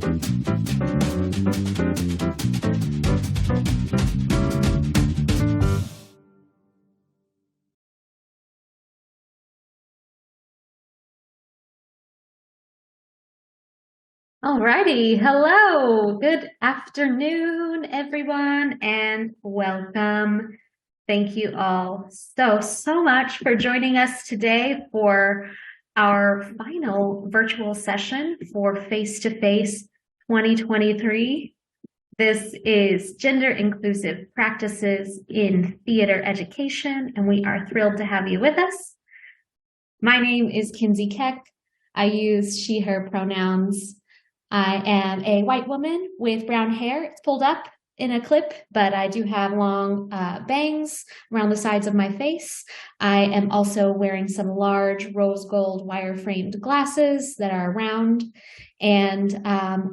Alrighty, hello, good afternoon, everyone, and welcome. Thank you all so much for joining us today for our final virtual session for Face-to-Face 2023. This is Gender Inclusive Practices in Theater Education, and we are thrilled to have you with us. My name is Kinsey Keck. I use she, her pronouns. I am a white woman with brown hair. It's pulled up in a clip, but I do have long bangs around the sides of my face. I am also wearing some large rose gold wire-framed glasses that are round and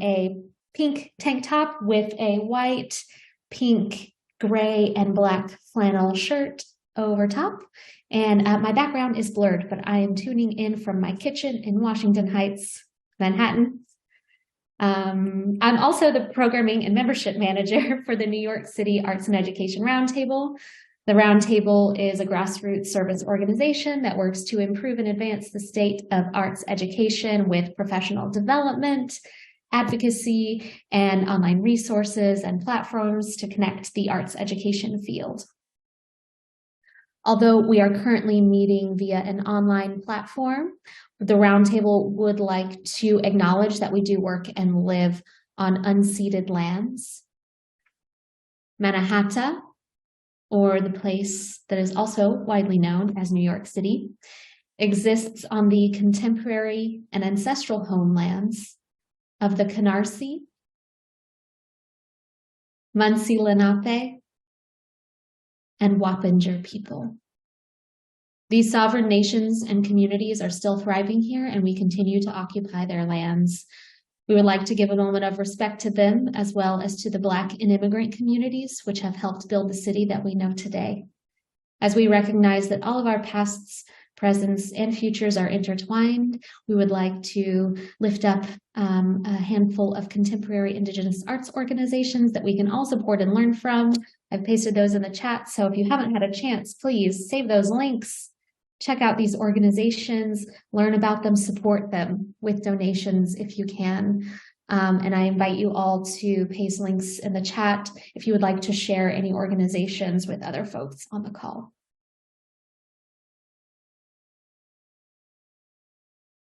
a pink tank top with a white, pink, gray, and black flannel shirt over top. And my background is blurred, but I am tuning in from my kitchen in Washington Heights, Manhattan. I'm also the programming and membership manager for the New York City Arts and Education Roundtable. The Roundtable is a grassroots service organization that works to improve and advance the state of arts education with professional development, advocacy, and online resources and platforms to connect the arts education field. Although we are currently meeting via an online platform, the Roundtable would like to acknowledge that we do work and live on unceded lands. Mannahatta, or the place that is also widely known as New York City, exists on the contemporary and ancestral homelands of the Canarsie, Munsee Lenape, and Wappinger people. These sovereign nations and communities are still thriving here, and we continue to occupy their lands. We would like to give a moment of respect to them, as well as to the Black and immigrant communities, which have helped build the city that we know today. As we recognize that all of our pasts, presents, and futures are intertwined, we would like to lift up a handful of contemporary Indigenous arts organizations that we can all support and learn from. I've pasted those in the chat, so if you haven't had a chance, please save those links. Check out these organizations, learn about them, support them with donations if you can. And I invite you all to paste links in the chat if you would like to share any organizations with other folks on the call.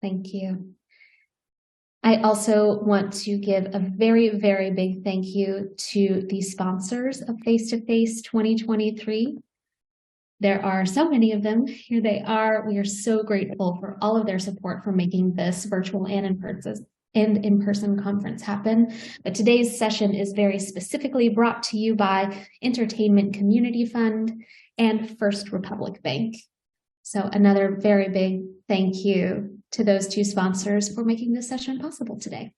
Thank you. I also want to give a very, very big thank you to the sponsors of Face-to-Face 2023. There are so many of them. Here they are. We are so grateful for all of their support for making this virtual and in-person conference happen. But today's session is very specifically brought to you by Entertainment Community Fund and First Republic Bank. So another very big thank you to those two sponsors for making this session possible today.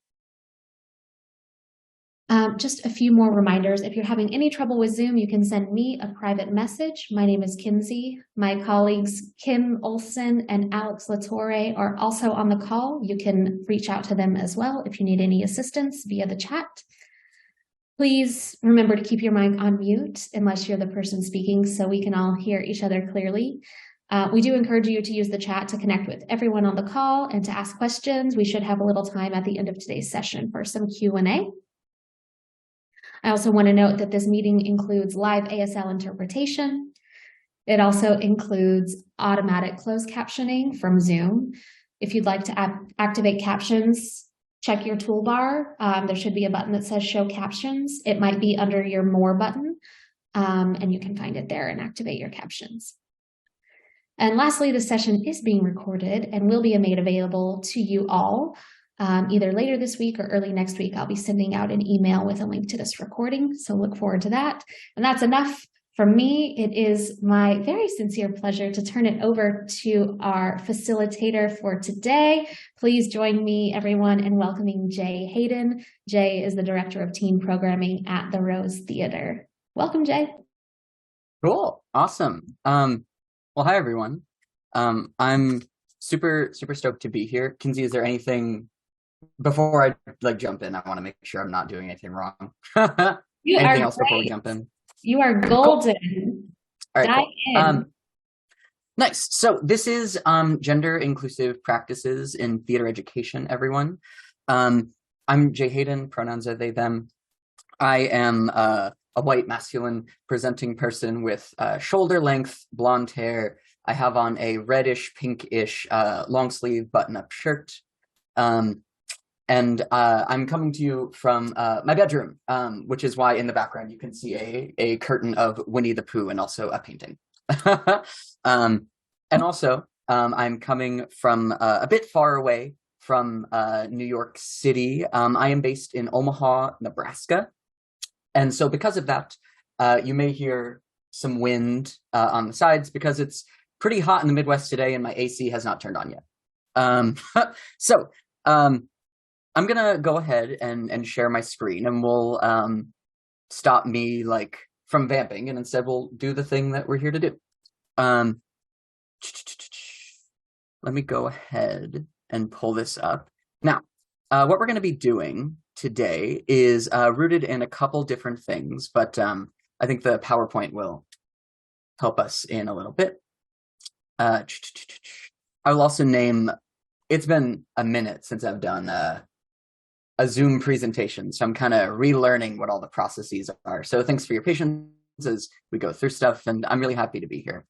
Just a few more reminders. If you're having any trouble with Zoom, you can send me a private message. My name is Kinsey. My colleagues Kim Olson and Alex Latore are also on the call. You can reach out to them as well if you need any assistance via the chat. Please remember to keep your mic on mute unless you're the person speaking so we can all hear each other clearly. We do encourage you to use the chat to connect with everyone on the call and to ask questions. We should have a little time at the end of today's session for some Q&A. I also want to note that this meeting includes live ASL interpretation. It also includes automatic closed captioning from Zoom. If you'd like to activate captions, check your toolbar. There should be a button that says show captions. It might be under your more button, and you can find it there and activate your captions. And lastly, the session is being recorded and will be made available to you all either later this week or early next week. I'll be sending out an email with a link to this recording, so look forward to that. And that's enough from me. It is my very sincere pleasure to turn it over to our facilitator for today. Please join me, everyone, in welcoming Jay Hayden. Jay is the Director of Teen Programming at the Rose Theater. Welcome, Jay. Cool. Awesome. Well, hi, everyone. I'm super stoked to be here. Kinsey, is there anything before I jump in, I want to make sure I'm not doing anything wrong. You Anything are else before we great. jump in? You are Cool. golden. All right, Dive cool. in. Nice. So this is gender inclusive practices in theater education, everyone. I'm Jay Hayden, pronouns are they, them. I am a white masculine presenting person with shoulder length blonde hair. I have on a reddish, pinkish long sleeve button up shirt. Um, and I'm coming to you from my bedroom, which is why in the background you can see a curtain of Winnie the Pooh and also a painting. um, and also, I'm coming from a bit far away from New York City. I am based in Omaha, Nebraska. And so because of that, you may hear some wind on the sides because it's pretty hot in the Midwest today and my AC has not turned on yet. So I'm going to go ahead and share my screen and we'll stop me from vamping and instead we'll do the thing that we're here to do. Let me go ahead and pull this up. Now, what we're going to be doing today is rooted in a couple different things, but I think the PowerPoint will help us in a little bit. I will also name, it's been a minute since I've done a Zoom presentation, so I'm kind of relearning what all the processes are. So thanks for your patience as we go through stuff, and I'm really happy to be here.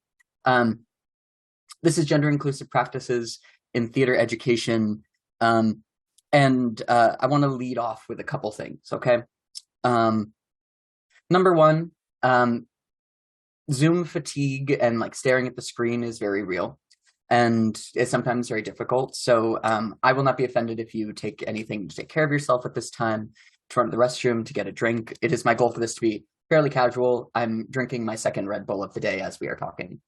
This is gender inclusive practices in theater education, and I want to lead off with a couple things, okay? Number one, Zoom fatigue and staring at the screen is very real. And it's sometimes very difficult. So I will not be offended if you take anything to take care of yourself at this time, to run to the restroom, to get a drink. It is my goal for this to be fairly casual. I'm drinking my second Red Bull of the day as we are talking.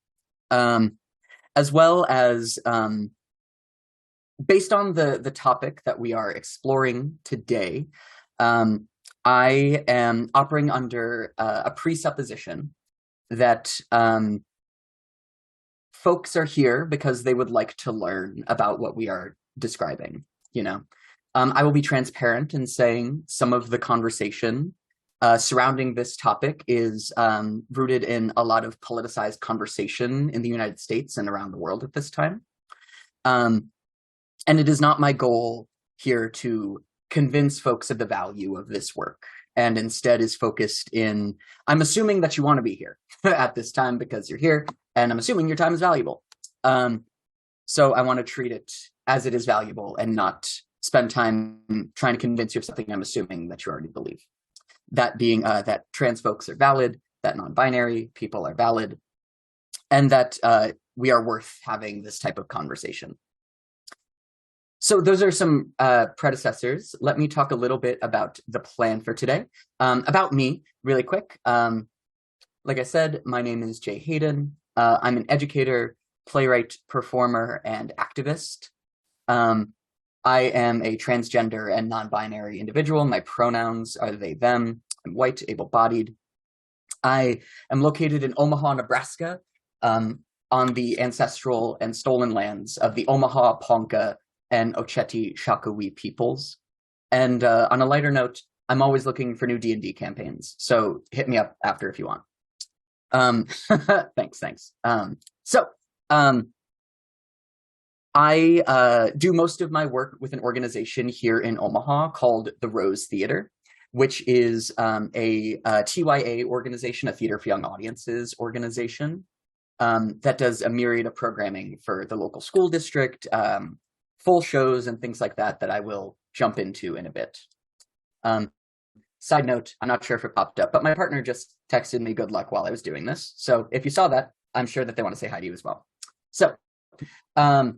As well as, based on the topic that we are exploring today, I am operating under a presupposition that folks are here because they would like to learn about what we are describing, I will be transparent in saying some of the conversation surrounding this topic is rooted in a lot of politicized conversation in the United States and around the world at this time. And it is not my goal here to convince folks of the value of this work, and instead is focused in, I'm assuming that you want to be here at this time because you're here, and I'm assuming your time is valuable. So I want to treat it as it is valuable and not spend time trying to convince you of something I'm assuming that you already believe. That being that trans folks are valid, that non-binary people are valid, and that we are worth having this type of conversation. So those are some predecessors. Let me talk a little bit about the plan for today. About me, really quick. Like I said, my name is Jay Hayden. I'm an educator, playwright, performer, and activist. I am a transgender and non-binary individual. My pronouns are they, them. I'm white, able-bodied. I am located in Omaha, Nebraska, on the ancestral and stolen lands of the Omaha, Ponca, and Oceti Shakopee peoples. And on a lighter note, I'm always looking for new D&D campaigns, so hit me up after if you want. Thanks. I do most of my work with an organization here in Omaha called the Rose Theater, which is a TYA organization, a Theater for Young Audiences organization, that does a myriad of programming for the local school district, full shows and things like that I will jump into in a bit. Side note, I'm not sure if it popped up, but my partner just texted me good luck while I was doing this. So if you saw that, I'm sure that they want to say hi to you as well. So a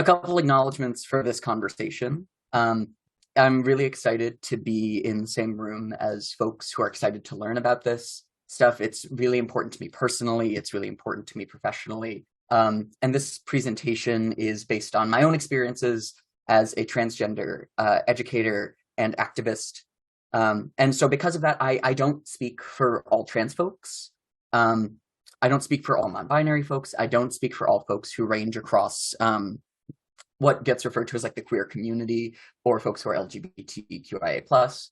couple acknowledgements for this conversation. I'm really excited to be in the same room as folks who are excited to learn about this stuff. It's really important to me personally. It's really important to me professionally. And this presentation is based on my own experiences as a transgender educator and activist. And so because of that, I don't speak for all trans folks. I don't speak for all non-binary folks. I don't speak for all folks who range across what gets referred to as like the queer community or folks who are LGBTQIA+.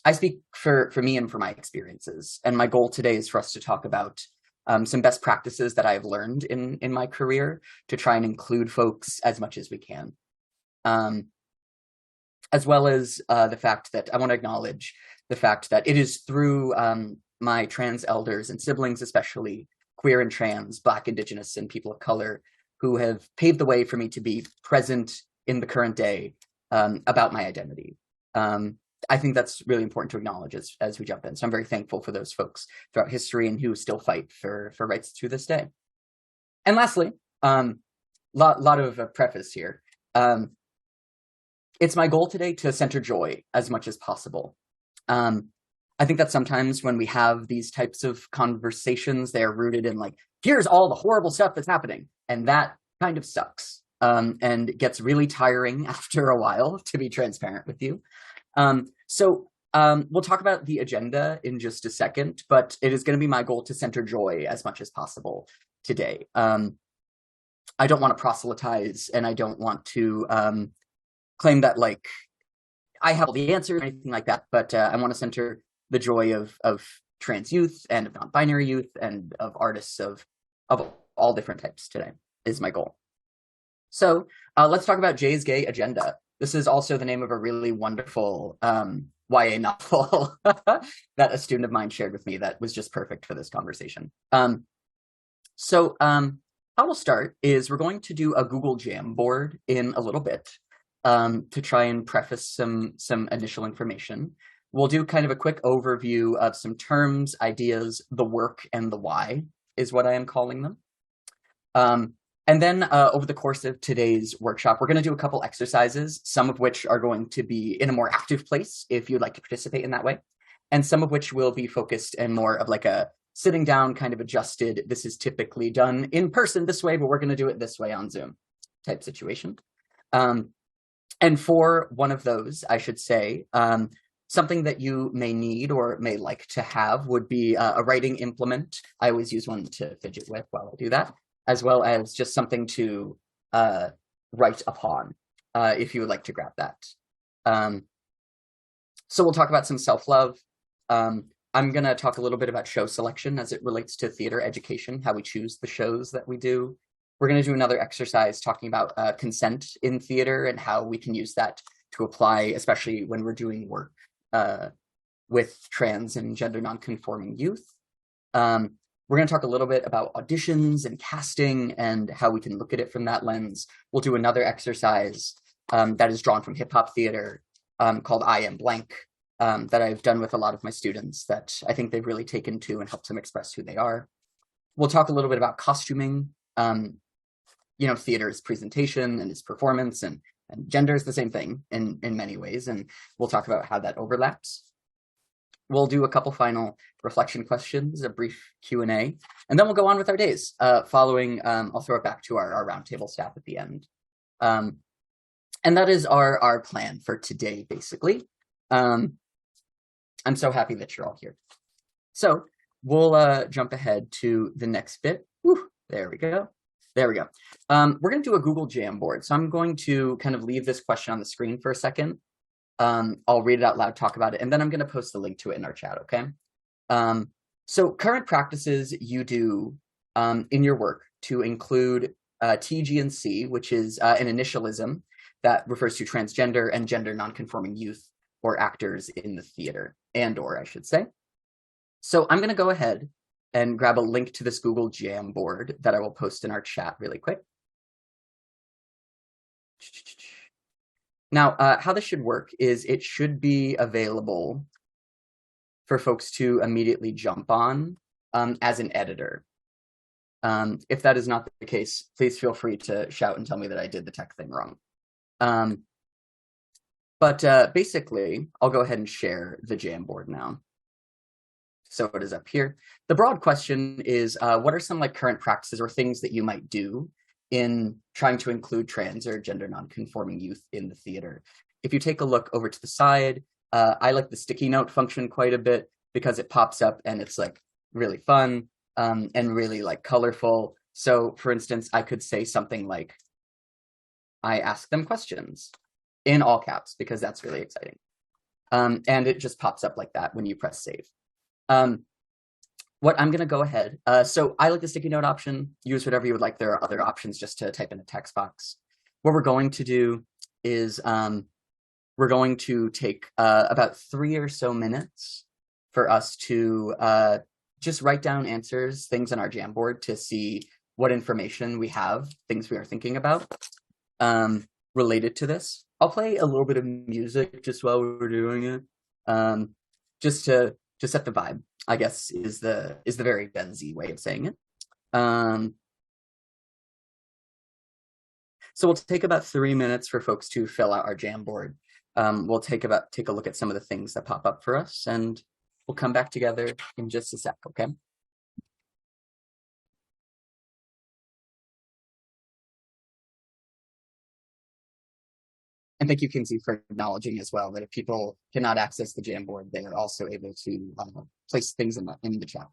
I speak for me and for my experiences. And my goal today is for us to talk about some best practices that I've learned in my career to try and include folks as much as we can. As well as the fact that I want to acknowledge the fact that it is through my trans elders and siblings, especially queer and trans, Black, Indigenous, and people of color, who have paved the way for me to be present in the current day about my identity. I think that's really important to acknowledge as we jump in. So I'm very thankful for those folks throughout history and who still fight for rights to this day. And lastly, lot of preface here. It's my goal today to center joy as much as possible. I think that sometimes when we have these types of conversations, they're rooted in like, here's all the horrible stuff that's happening. And that kind of sucks and gets really tiring after a while, to be transparent with you. So we'll talk about the agenda in just a second, but it is going to be my goal to center joy as much as possible today. I don't want to proselytize, and I don't want to claim that like I have all the answers or anything like that, but I want to center the joy of trans youth and of non-binary youth and of artists of all different types today is my goal. So let's talk about Jay's Gay Agenda. This is also the name of a really wonderful YA novel that a student of mine shared with me that was just perfect for this conversation. So how we'll start is we're going to do a Google Jamboard in a little bit to try and preface some initial information. We'll do kind of a quick overview of some terms, ideas, the work, and the why is what I am calling them. And then over the course of today's workshop, we're going to do a couple exercises, some of which are going to be in a more active place if you'd like to participate in that way, and some of which will be focused in more of like a sitting down kind of adjusted, this is typically done in person this way, but we're going to do it this way on Zoom type situation. And for one of those, I should say, something that you may need or may like to have would be a writing implement. I always use one to fidget with while I do that, as well as just something to write upon if you would like to grab that. So we'll talk about some self-love. I'm going to talk a little bit about show selection as it relates to theater education, how we choose the shows that we do. We're going to do another exercise talking about consent in theater and how we can use that to apply, especially when we're doing work with trans and gender nonconforming youth. We're going to talk a little bit about auditions and casting and how we can look at it from that lens. We'll do another exercise that is drawn from hip hop theater called I Am Blank that I've done with a lot of my students that I think they've really taken to and helped them express who they are. We'll talk a little bit about costuming. You know, theater is presentation and is performance, and gender is the same thing in many ways, and we'll talk about how that overlaps. We'll do a couple final reflection questions, a brief Q&A, and then we'll go on with our days. Following, I'll throw it back to our roundtable staff at the end. And that is our plan for today, basically. I'm so happy that you're all here. So we'll jump ahead to the next bit. Whew, there we go. There we go. We're going to do a Google Jamboard. So I'm going to kind of leave this question on the screen for a second. I'll read it out loud, talk about it, and then I'm going to post the link to it in our chat, okay? So current practices you do in your work to include TGNC, which is an initialism that refers to transgender and gender nonconforming youth or actors in the theater, or I should say. So I'm going to go ahead and grab a link to this Google Jamboard that I will post in our chat really quick. Now, how this should work is it should be available for folks to immediately jump on as an editor. If that is not the case, please feel free to shout and tell me that I did the tech thing wrong. But basically, I'll go ahead and share the Jamboard now. So it is up here. The broad question is, what are some like current practices or things that you might do in trying to include trans or gender nonconforming youth in the theater? If you take a look over to the side, I like the sticky note function quite a bit because it pops up and it's like really fun and really like colorful. So for instance, I could say something like, I ask them questions in all caps because that's really exciting. And it just pops up like that when you press save. What I'm going to go ahead. So I like the sticky note option. Use whatever you would like. There are other options just to type in a text box. What we're going to do is we're going to take about 3 or so minutes for us to just write down answers, things on our Jamboard to see what information we have, things we are thinking about related to this. I'll play a little bit of music just while we're doing it, just to set the vibe, I guess, is the very Gen Z way of saying it. So we'll take about 3 minutes for folks to fill out our Jamboard. We'll take a look at some of the things that pop up for us, and we'll come back together in just a sec, okay? And thank you, Kinsey, for acknowledging as well that if people cannot access the Jamboard, they are also able to place things in the chat.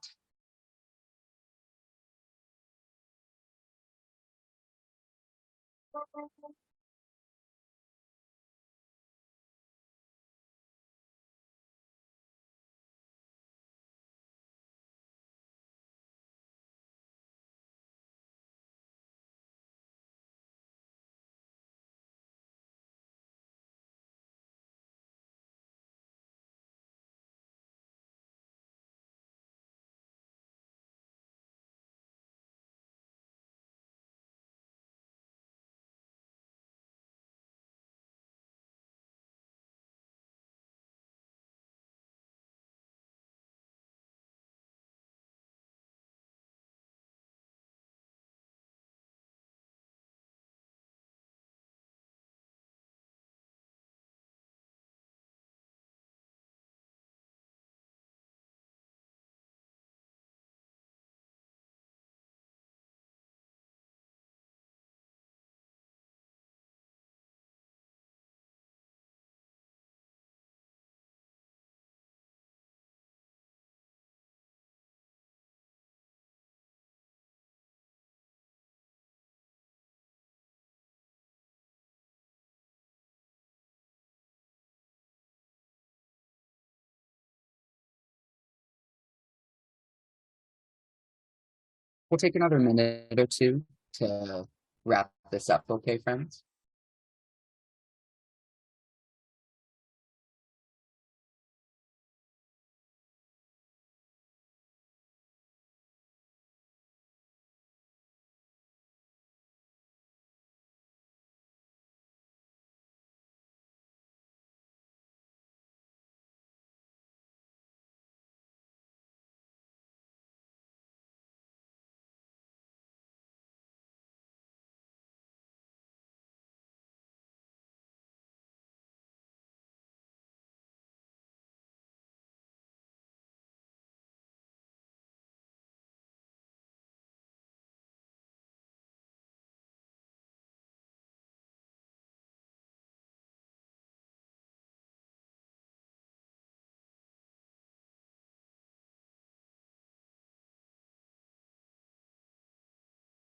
We'll take another minute or two to wrap this up, okay, friends?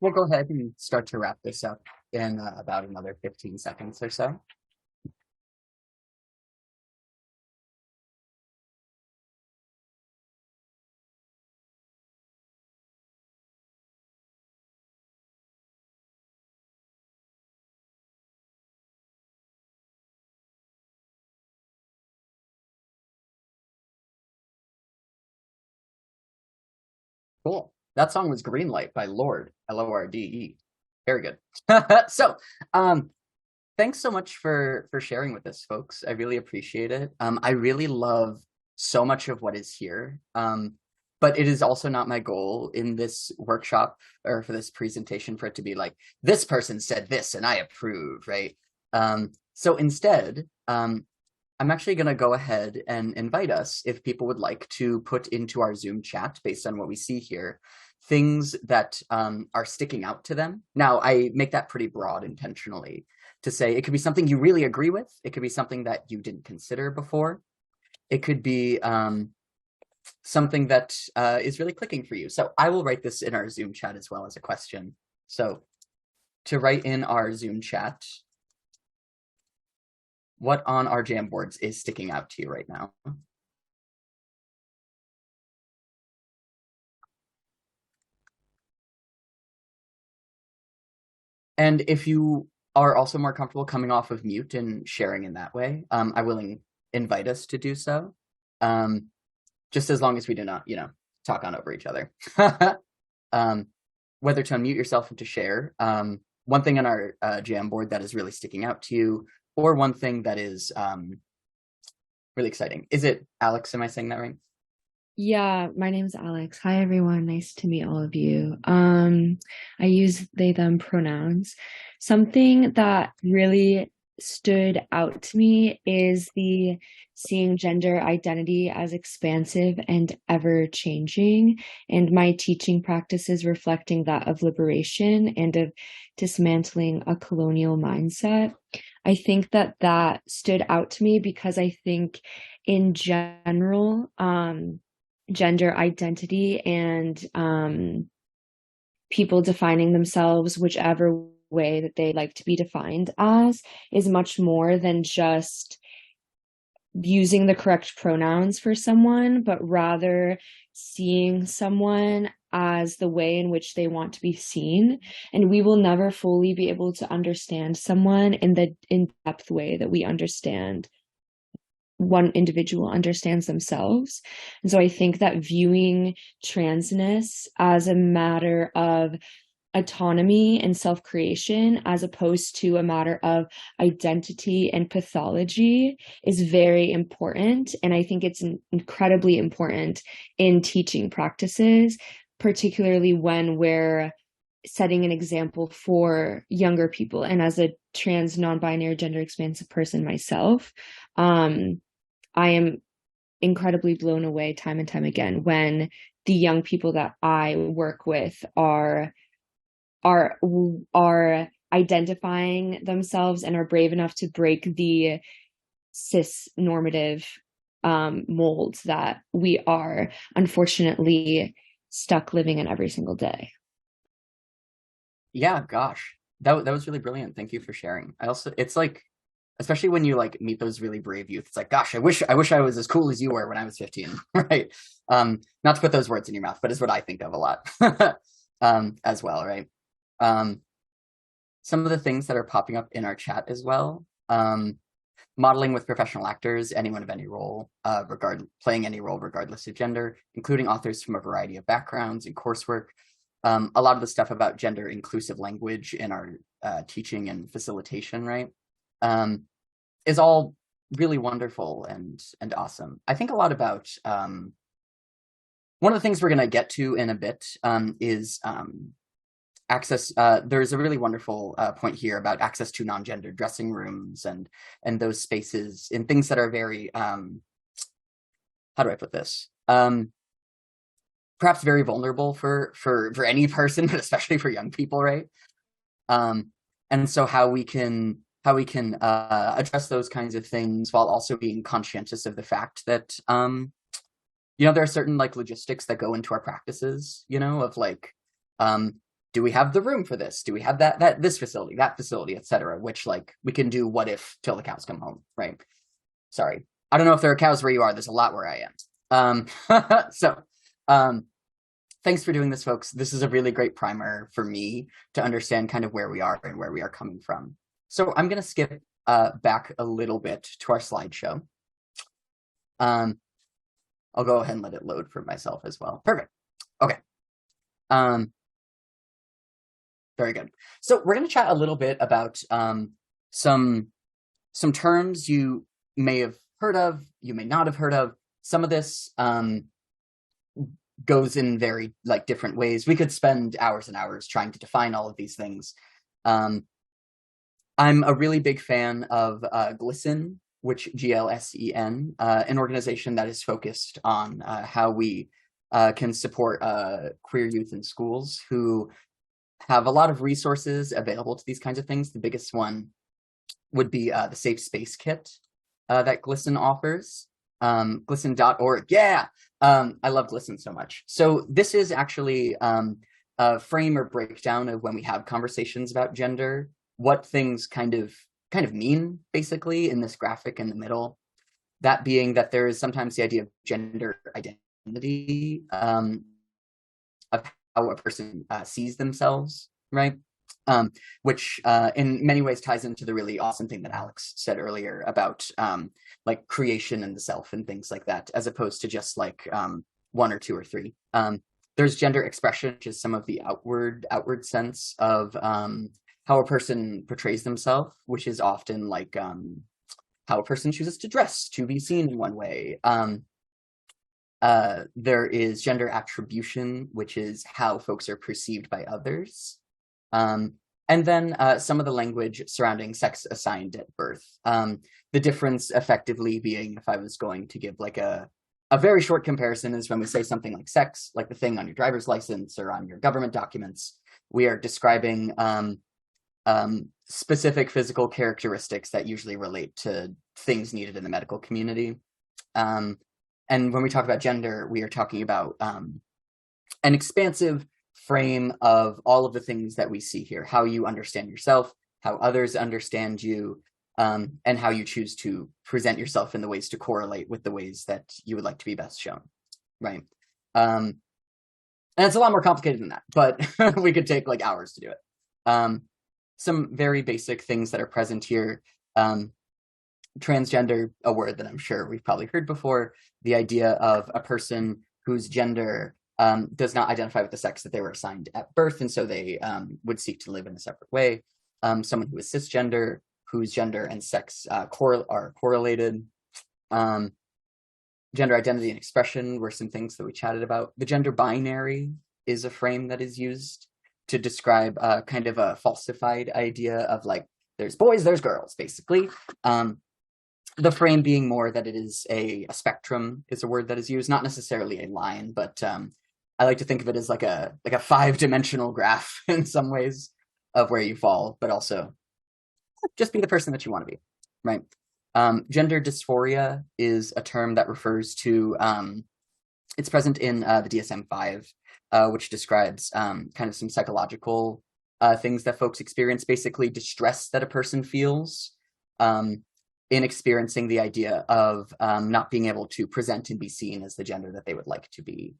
We'll go ahead and start to wrap this up in about another 15 seconds or so. Cool. That song was Green Light by Lorde, Lorde. Very good. So, thanks so much for sharing with us, folks. I really appreciate it. I really love so much of what is here. But it is also not my goal in this workshop or for this presentation for it to be like, this person said this and I approve, right? So instead, I'm actually going to go ahead and invite us, if people would like to put into our Zoom chat, based on what we see here, things that are sticking out to them. Now, I make that pretty broad intentionally to say it could be something you really agree with. It could be something that you didn't consider before. It could be something that is really clicking for you. So I will write this in our Zoom chat as well as a question. So to write in our Zoom chat, what on our Jamboards is sticking out to you right now? And if you are also more comfortable coming off of mute and sharing in that way, I will invite us to do so. Just as long as we do not, talk on over each other. Whether to unmute yourself and to share. One thing on our Jamboard that is really sticking out to you, or one thing that is really exciting. Is it Alex? Am I saying that right? Yeah, my name's Alex. Hi, everyone. Nice to meet all of you. I use they, them pronouns. Something that really stood out to me is the seeing gender identity as expansive and ever changing, and my teaching practices reflecting that of liberation and of dismantling a colonial mindset. I think that stood out to me because I think in general, gender identity and people defining themselves whichever way that they like to be defined as is much more than just using the correct pronouns for someone, but rather seeing someone as the way in which they want to be seen. And we will never fully be able to understand someone in the in-depth way that we understand one individual understands themselves. And so I think that viewing transness as a matter of autonomy and self-creation as opposed to a matter of identity and pathology is very important. And I think it's incredibly important in teaching practices, particularly when we're setting an example for younger people. And as a trans, non-binary, gender expansive person myself, I am incredibly blown away time and time again when the young people that I work with are identifying themselves and are brave enough to break the cis normative molds that we are unfortunately stuck living in every single day. Yeah, gosh, that was really brilliant. Thank you for sharing. It's like, especially when you like meet those really brave youth, it's like, gosh, I wish I was as cool as you were when I was 15, right? Not to put those words in your mouth, but is what I think of a lot as well, right? Some of the things that are popping up in our chat as well, modeling with professional actors, anyone of any role, playing any role regardless of gender, including authors from a variety of backgrounds and coursework. A lot of the stuff about gender inclusive language in our teaching and facilitation, right? Is all really wonderful and awesome. I think a lot about one of the things we're going to get to in a bit is access. There's a really wonderful point here about access to non-gendered dressing rooms and those spaces and things that are very how do I put this? Perhaps very vulnerable for any person, but especially for young people, right? And so how we can address those kinds of things while also being conscientious of the fact that there are certain like logistics that go into our practices, of like, do we have the room for this? Do we have this facility, that facility, etc. Which like we can do what if till the cows come home, right? Sorry, I don't know if there are cows where you are. There's a lot where I am. Thanks for doing this, folks. This is a really great primer for me to understand kind of where we are and where we are coming from. So I'm going to skip back a little bit to our slideshow. I'll go ahead and let it load for myself as well. Perfect. Okay. Very good. So we're going to chat a little bit about some terms you may have heard of, you may not have heard of. Some of this goes in very like different ways. We could spend hours and hours trying to define all of these things. I'm a really big fan of GLSEN, which GLSEN, an organization that is focused on how we can support queer youth in schools who have a lot of resources available to these kinds of things. The biggest one would be the Safe Space Kit that GLSEN offers. GLSEN.org. Yeah, I love GLSEN so much. So this is actually a frame or breakdown of when we have conversations about gender, what things kind of kind of mean, basically, in this graphic in the middle. That being that there is sometimes the idea of gender identity, of how a person sees themselves, right? Which in many ways ties into the really awesome thing that Alex said earlier about like creation and the self and things like that, as opposed to just like one or two or three. There's gender expression, which is some of the outward sense of how a person portrays themselves, which is often like how a person chooses to dress to be seen in one way. There is gender attribution, which is how folks are perceived by others. And then some of the language surrounding sex assigned at birth. The difference effectively being, if I was going to give like a very short comparison, is when we say something like sex, like the thing on your driver's license or on your government documents, we are describing specific physical characteristics that usually relate to things needed in the medical community. And when we talk about gender, we are talking about an expansive frame of all of the things that we see here, how you understand yourself, how others understand you, and how you choose to present yourself in the ways to correlate with the ways that you would like to be best shown, right? And it's a lot more complicated than that, but we could take like hours to do it. Some very basic things that are present here. Transgender, a word that I'm sure we've probably heard before, the idea of a person whose gender does not identify with the sex that they were assigned at birth, and so they would seek to live in a separate way. Someone who is cisgender, whose gender and sex are correlated. Gender identity and expression were some things that we chatted about. The gender binary is a frame that is used to describe kind of a falsified idea of like, there's boys, there's girls, basically. The frame being more that it is a spectrum is a word that is used, not necessarily a line, but I like to think of it as like a 5-dimensional graph in some ways of where you fall, but also just be the person that you want to be, right? Gender dysphoria is a term that refers to, it's present in the DSM-5, which describes kind of some psychological things that folks experience, basically distress that a person feels in experiencing the idea of not being able to present and be seen as the gender that they would like to be.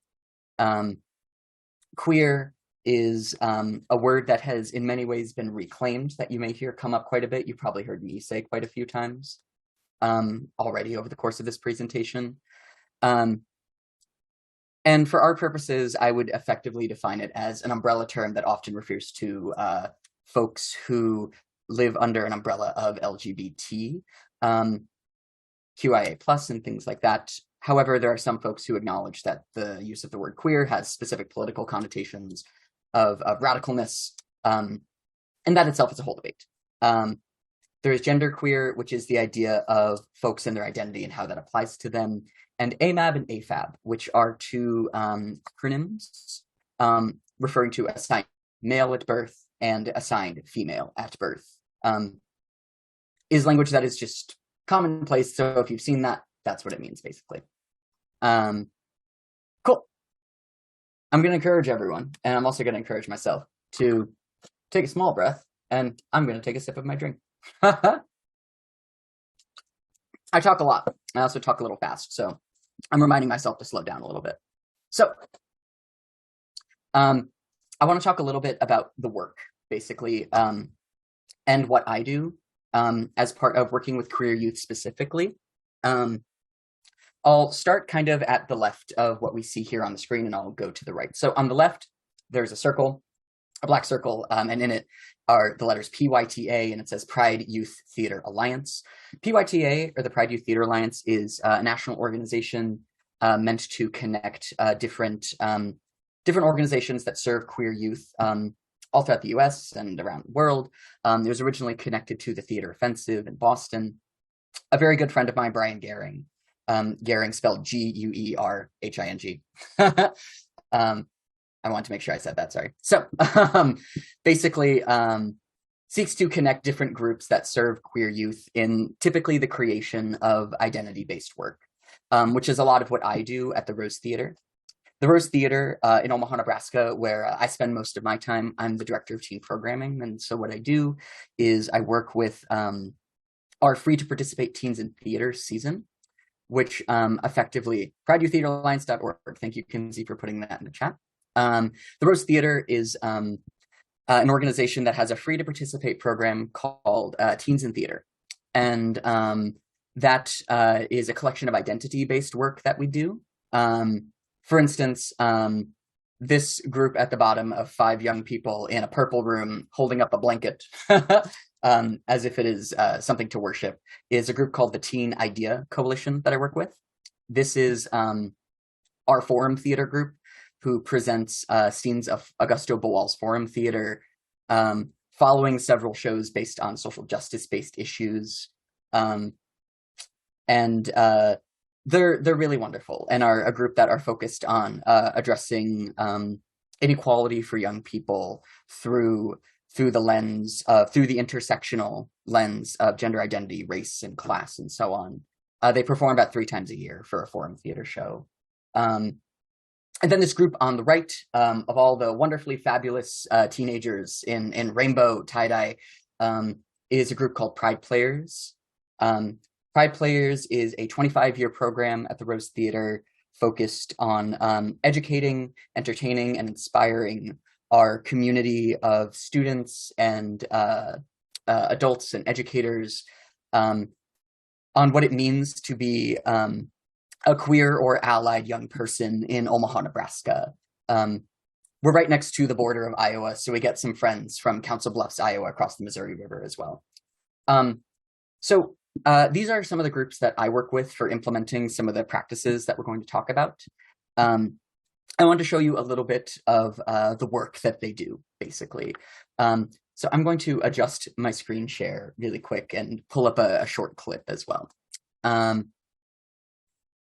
Queer is a word that has in many ways been reclaimed, that you may hear come up quite a bit. You've probably heard me say quite a few times already over the course of this presentation. And for our purposes, I would effectively define it as an umbrella term that often refers to folks who live under an umbrella of LGBT, QIA plus and things like that. However, there are some folks who acknowledge that the use of the word queer has specific political connotations of radicalness, and that itself is a whole debate. There is genderqueer, which is the idea of folks and their identity and how that applies to them, and AMAB and AFAB, which are two acronyms referring to assigned male at birth and assigned female at birth. Is language that is just commonplace, so if you've seen that, that's what it means, basically. Cool. I'm going to encourage everyone, and I'm also going to encourage myself to take a small breath, and I'm going to take a sip of my drink. I talk a lot. I also talk a little fast, so I'm reminding myself to slow down a little bit. So, I want to talk a little bit about the work, basically, and what I do as part of working with queer youth specifically. I'll start kind of at the left of what we see here on the screen, and I'll go to the right. So on the left, there's a circle, a black circle, and in it are the letters PYTA, and it says Pride Youth Theater Alliance. PYTA, or the Pride Youth Theater Alliance, is a national organization meant to connect different organizations that serve queer youth all throughout the US and around the world. It was originally connected to the Theater Offensive in Boston. A very good friend of mine, Brian Gehring, Gehring spelled Guerhing. I want to make sure I said that, sorry. So basically seeks to connect different groups that serve queer youth in typically the creation of identity-based work, which is a lot of what I do at the Rose Theater. The Rose Theater in Omaha, Nebraska, where I spend most of my time, I'm the director of teen programming. And so what I do is I work with our free to participate Teens in Theater season, which effectively, PrideYouthTheaterAlliance.org. Thank you, Kinsey, for putting that in the chat. The Rose Theater is an organization that has a free to participate program called Teens in Theater. And that is a collection of identity-based work that we do. For instance, this group at the bottom of 5 young people in a purple room holding up a blanket as if it is something to worship is a group called the Teen Idea Coalition that I work with. This is our Forum Theater group who presents scenes of Augusto Boal's Forum Theater, following several shows based on social justice-based issues. They're really wonderful and are a group that are focused on addressing inequality for young people through the lens through the intersectional lens of gender identity, race, and class, and so on. They perform about 3 times a year for a Forum Theater show. And then this group on the right, of all the wonderfully fabulous teenagers in rainbow tie-dye, is a group called Pride Players. Pride Players is a 25-year program at the Rose Theater focused on educating, entertaining, and inspiring our community of students and adults and educators on what it means to be a queer or allied young person in Omaha, Nebraska. We're right next to the border of Iowa, so we get some friends from Council Bluffs, Iowa, across the Missouri River as well. These are some of the groups that I work with for implementing some of the practices that we're going to talk about. I want to show you a little bit of the work that they do, basically. So I'm going to adjust my screen share really quick and pull up a short clip as well.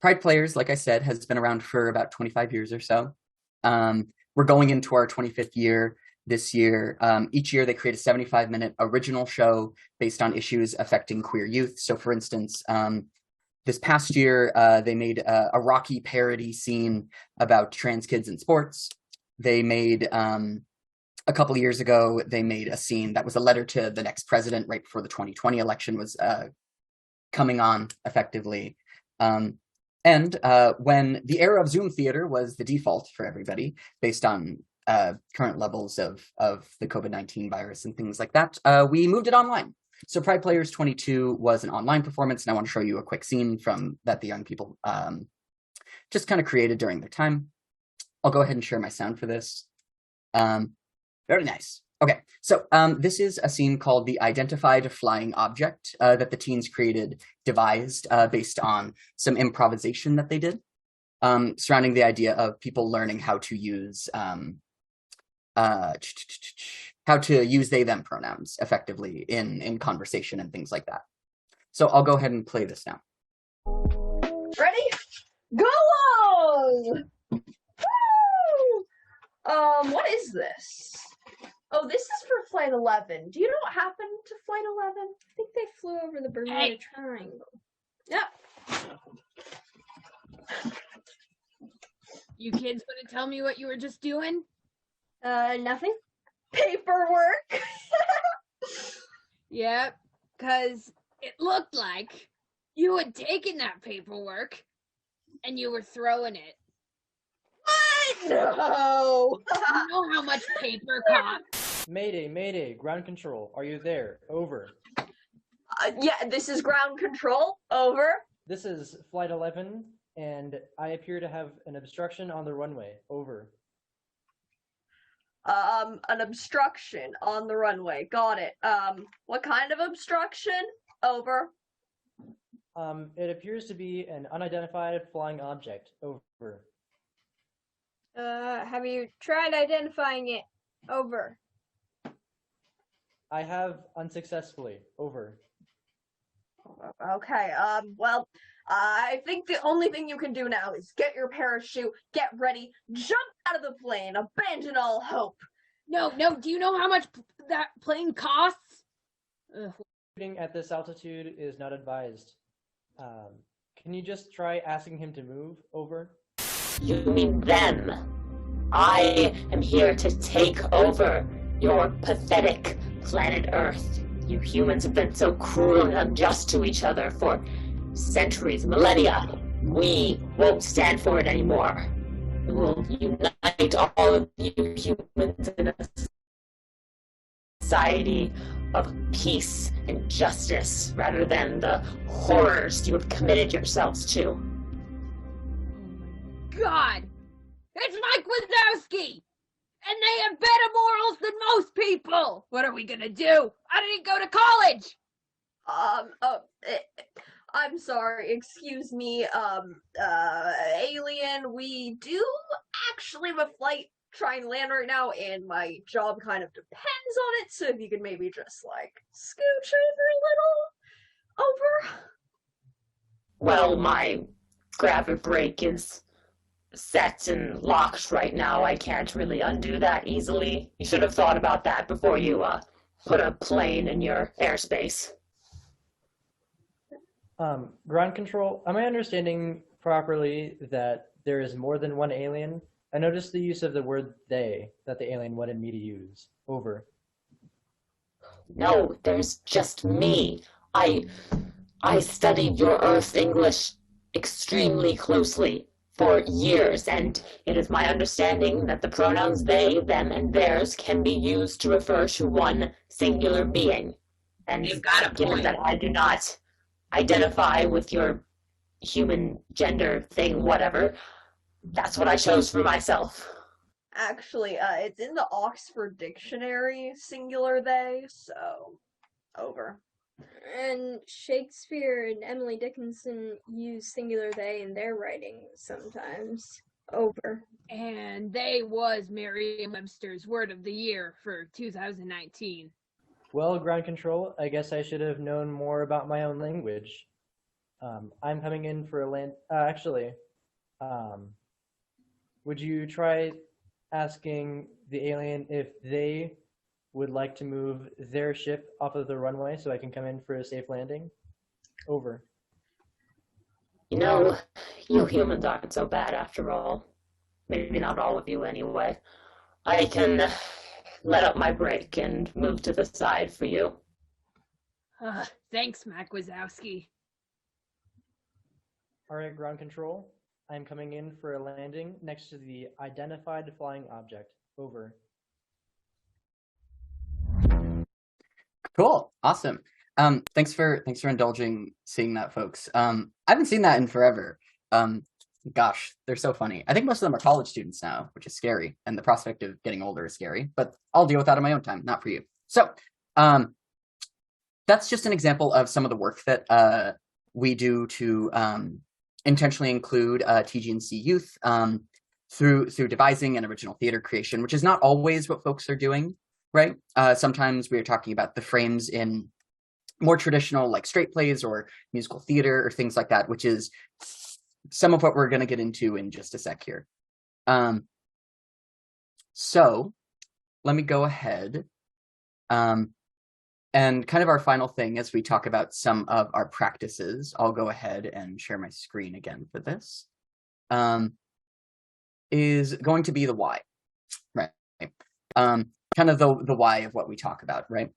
Pride Players, like I said, has been around for about 25 years or so. We're going into our 25th year this year. Each year they create a 75-minute original show based on issues affecting queer youth. So for instance, this past year, they made a Rocky parody scene about trans kids in sports. They made, a couple of years ago, they made a scene that was a letter to the next president right before the 2020 election was coming on effectively. And when the era of Zoom theater was the default for everybody based on current levels of the COVID-19 virus and things like that, we moved it online. So Pride Players 22 was an online performance, and I want to show you a quick scene from that the young people just kind of created during their time. I'll go ahead and share my sound for this. Very nice. Okay, so this is a scene called The Identified Flying Object that the teens devised based on some improvisation that they did surrounding the idea of people learning how to use they, them pronouns effectively in conversation and things like that. So I'll go ahead and play this now. Ready? Go on! Woo! What is this? Oh, this is for Flight 11. Do you know what happened to Flight 11? I think they flew over the Bermuda Triangle. Yep. You kids want to tell me what you were just doing? Nothing. Paperwork. Yep, because it looked like you had taken that paperwork and you were throwing it. What? No. You know how much paper costs? Mayday, Mayday, ground control. Are you there? Over. Yeah, this is ground control. Over. This is Flight 11, and I appear to have an obstruction on the runway. Over. An obstruction on the runway. Got it. What kind of obstruction? Over. It appears to be an unidentified flying object. Over. Have you tried identifying it? Over. I have unsuccessfully. Over. Okay, well, I think the only thing you can do now is get your parachute, get ready, jump out of the plane, abandon all hope. No, do you know how much that plane costs? Shooting at this altitude is not advised. Can you just try asking him to move? Over. You mean them. I am here to take over your pathetic planet Earth. You humans have been so cruel and unjust to each other for centuries, millennia. We won't stand for it anymore. We will unite all of you humans in a society of peace and justice rather than the horrors you have committed yourselves to. God! It's Mike Wazowski! And they have better morals than most people! What are we gonna do? I didn't go to college! I'm sorry, excuse me, alien, we do actually have a flight trying to land right now, and my job kind of depends on it, so if you could maybe just, like, scooch over a little, over. Well, my grab brake is set and locked right now. I can't really undo that easily. You should have thought about that before you put a plane in your airspace. Ground control, am I understanding properly that there is more than one alien? I noticed the use of the word they that the alien wanted me to use. Over. No, there's just me. I studied your Earth English extremely closely for years, and it is my understanding that the pronouns they, them, and theirs can be used to refer to one singular being. And You've got a given point. that I do not identify with your human gender thing, whatever, that's what I chose for myself. Actually, it's in the Oxford Dictionary, singular they, so, over. And Shakespeare and Emily Dickinson use singular they in their writing sometimes. Over. And they was Merriam-Webster's Word of the Year for 2019. Well, ground control, I guess I should have known more about my own language. I'm coming in for a land... would you try asking the alien if they would like to move their ship off of the runway so I can come in for a safe landing? Over. You know, you humans aren't so bad after all. Maybe not all of you anyway. I can let up my brake and move to the side for you. Thanks, Mac Wazowski. All right, ground control. I'm coming in for a landing next to the identified flying object. Over. Cool. Awesome. Thanks for indulging seeing that, folks. I haven't seen that in forever. Gosh, they're so funny. I think most of them are college students now, which is scary, and the prospect of getting older is scary, but I'll deal with that on my own time, not for you. So that's just an example of some of the work that we do to intentionally include TGNC youth through devising and original theater creation, which is not always what folks are doing, right? Sometimes we are talking about the frames in more traditional, like straight plays or musical theater or things like that, which is some of what we're going to get into in just a sec here. So let me go ahead. And kind of our final thing as we talk about some of our practices, I'll go ahead and share my screen again for this, is going to be the why, right? Kind of the why of what we talk about, right?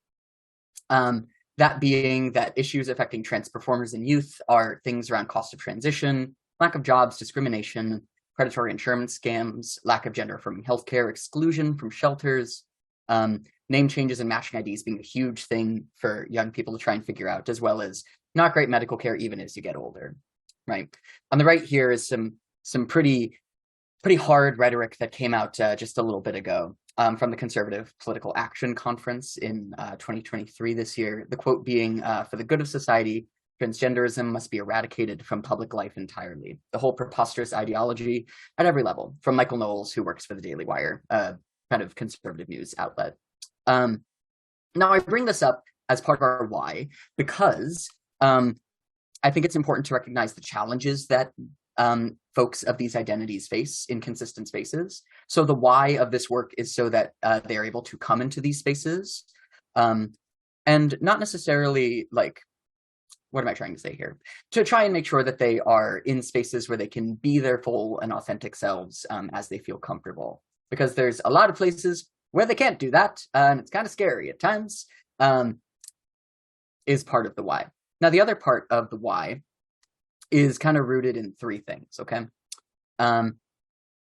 That being that issues affecting trans performers and youth are things around cost of transition, lack of jobs, discrimination, predatory insurance scams, lack of gender-affirming healthcare, exclusion from shelters, name changes and matching IDs being a huge thing for young people to try and figure out, as well as not great medical care even as you get older, right? On the right here is some pretty hard rhetoric that came out just a little bit ago from the Conservative Political Action Conference in 2023 this year. The quote being, "For the good of society, transgenderism must be eradicated from public life entirely." The whole preposterous ideology at every level, from Michael Knowles, who works for the Daily Wire, kind of conservative news outlet. Now, I bring this up as part of our why because I think it's important to recognize the challenges that folks of these identities face in consistent spaces. So the why of this work is so that they're able to come into these spaces and not necessarily like, what am I trying to say here? To try and make sure that they are in spaces where they can be their full and authentic selves as they feel comfortable. Because there's a lot of places where they can't do that, and it's kind of scary at times. is part of the why. Now, the other part of the why is kind of rooted in three things, okay? And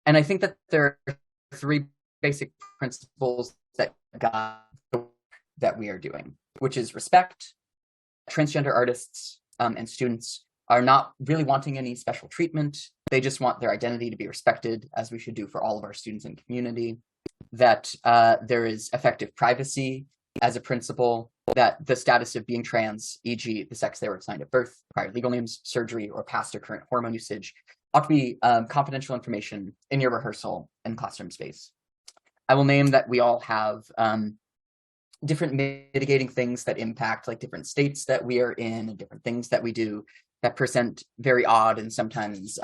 I think that there are three basic principles that guide the work that we are doing, which is respect. Transgender artists and students are not really wanting any special treatment. They just want their identity to be respected, as we should do for all of our students and community. That there is effective privacy as a principle, that the status of being trans, e.g. the sex they were assigned at birth, prior legal names, surgery, or past or current hormone usage, ought to be confidential information in your rehearsal and classroom space. I will name that we all have different mitigating things that impact like different states that we are in and different things that we do that present very odd and sometimes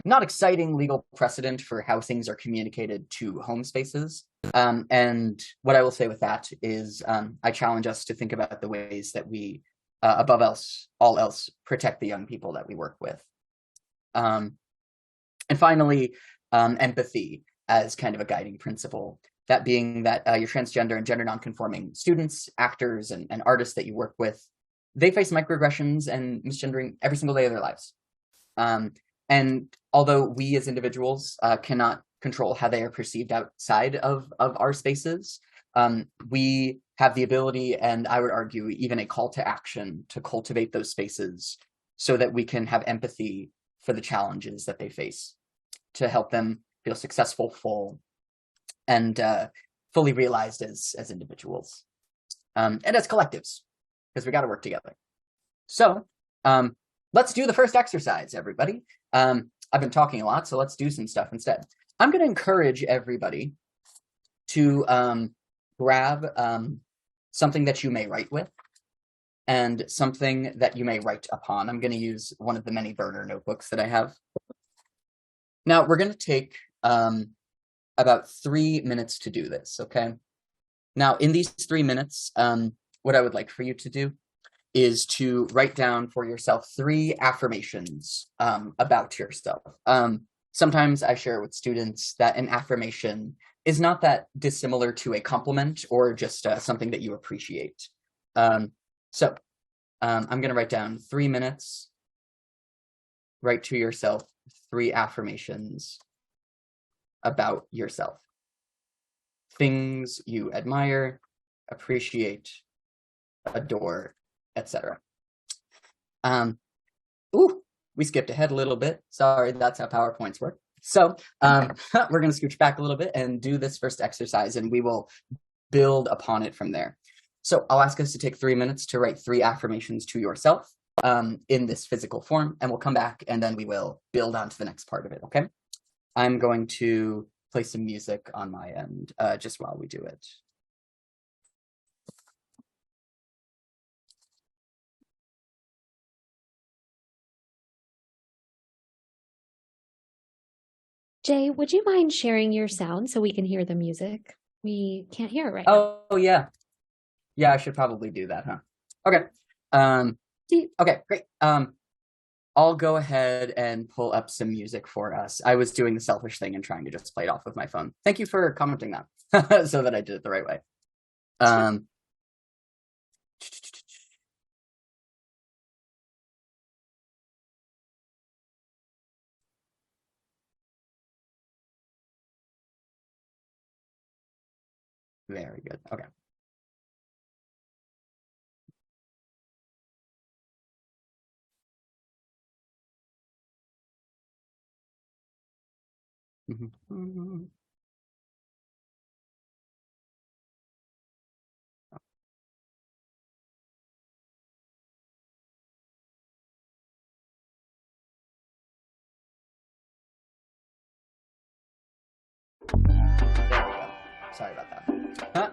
not exciting legal precedent for how things are communicated to home spaces. And what I will say with that is I challenge us to think about the ways that we, above all else, protect the young people that we work with. And finally, empathy as kind of a guiding principle. That being that your transgender and gender nonconforming students, actors, and artists that you work with, they face microaggressions and misgendering every single day of their lives. And although we as individuals cannot control how they are perceived outside of our spaces, we have the ability, and I would argue even a call to action, to cultivate those spaces so that we can have empathy for the challenges that they face, to help them feel successful, full, and fully realized as individuals and as collectives, because we got to work together. So let's do the first exercise, everybody. I've been talking a lot, so let's do some stuff instead. I'm going to encourage everybody to grab something that you may write with and something that you may write upon. I'm going to use one of the many burner notebooks that I have. Now, we're going to take about 3 minutes to do this, okay? Now, in these 3 minutes, what I would like for you to do is to write down for yourself 3 affirmations about yourself. Sometimes I share with students that an affirmation is not that dissimilar to a compliment or just something that you appreciate. So I'm going to write down 3 minutes. Write to yourself 3 affirmations about yourself. Things you admire, appreciate, adore, etc. Ooh, we skipped ahead a little bit. Sorry, that's how PowerPoints work. So we're going to scooch back a little bit and do this first exercise, and we will build upon it from there. So I'll ask us to take 3 minutes to write 3 affirmations to yourself in this physical form, and we'll come back and then we will build on to the next part of it, okay? I'm going to play some music on my end just while we do it. Jay, would you mind sharing your sound so we can hear the music? We can't hear it right now. Oh, yeah. Yeah, I should probably do that, huh? Okay. Okay, great. I'll go ahead and pull up some music for us. I was doing the selfish thing and trying to just play it off of my phone. Thank you for commenting that so that I did it the right way. Very good. Okay. There we go. Sorry about that. Huh?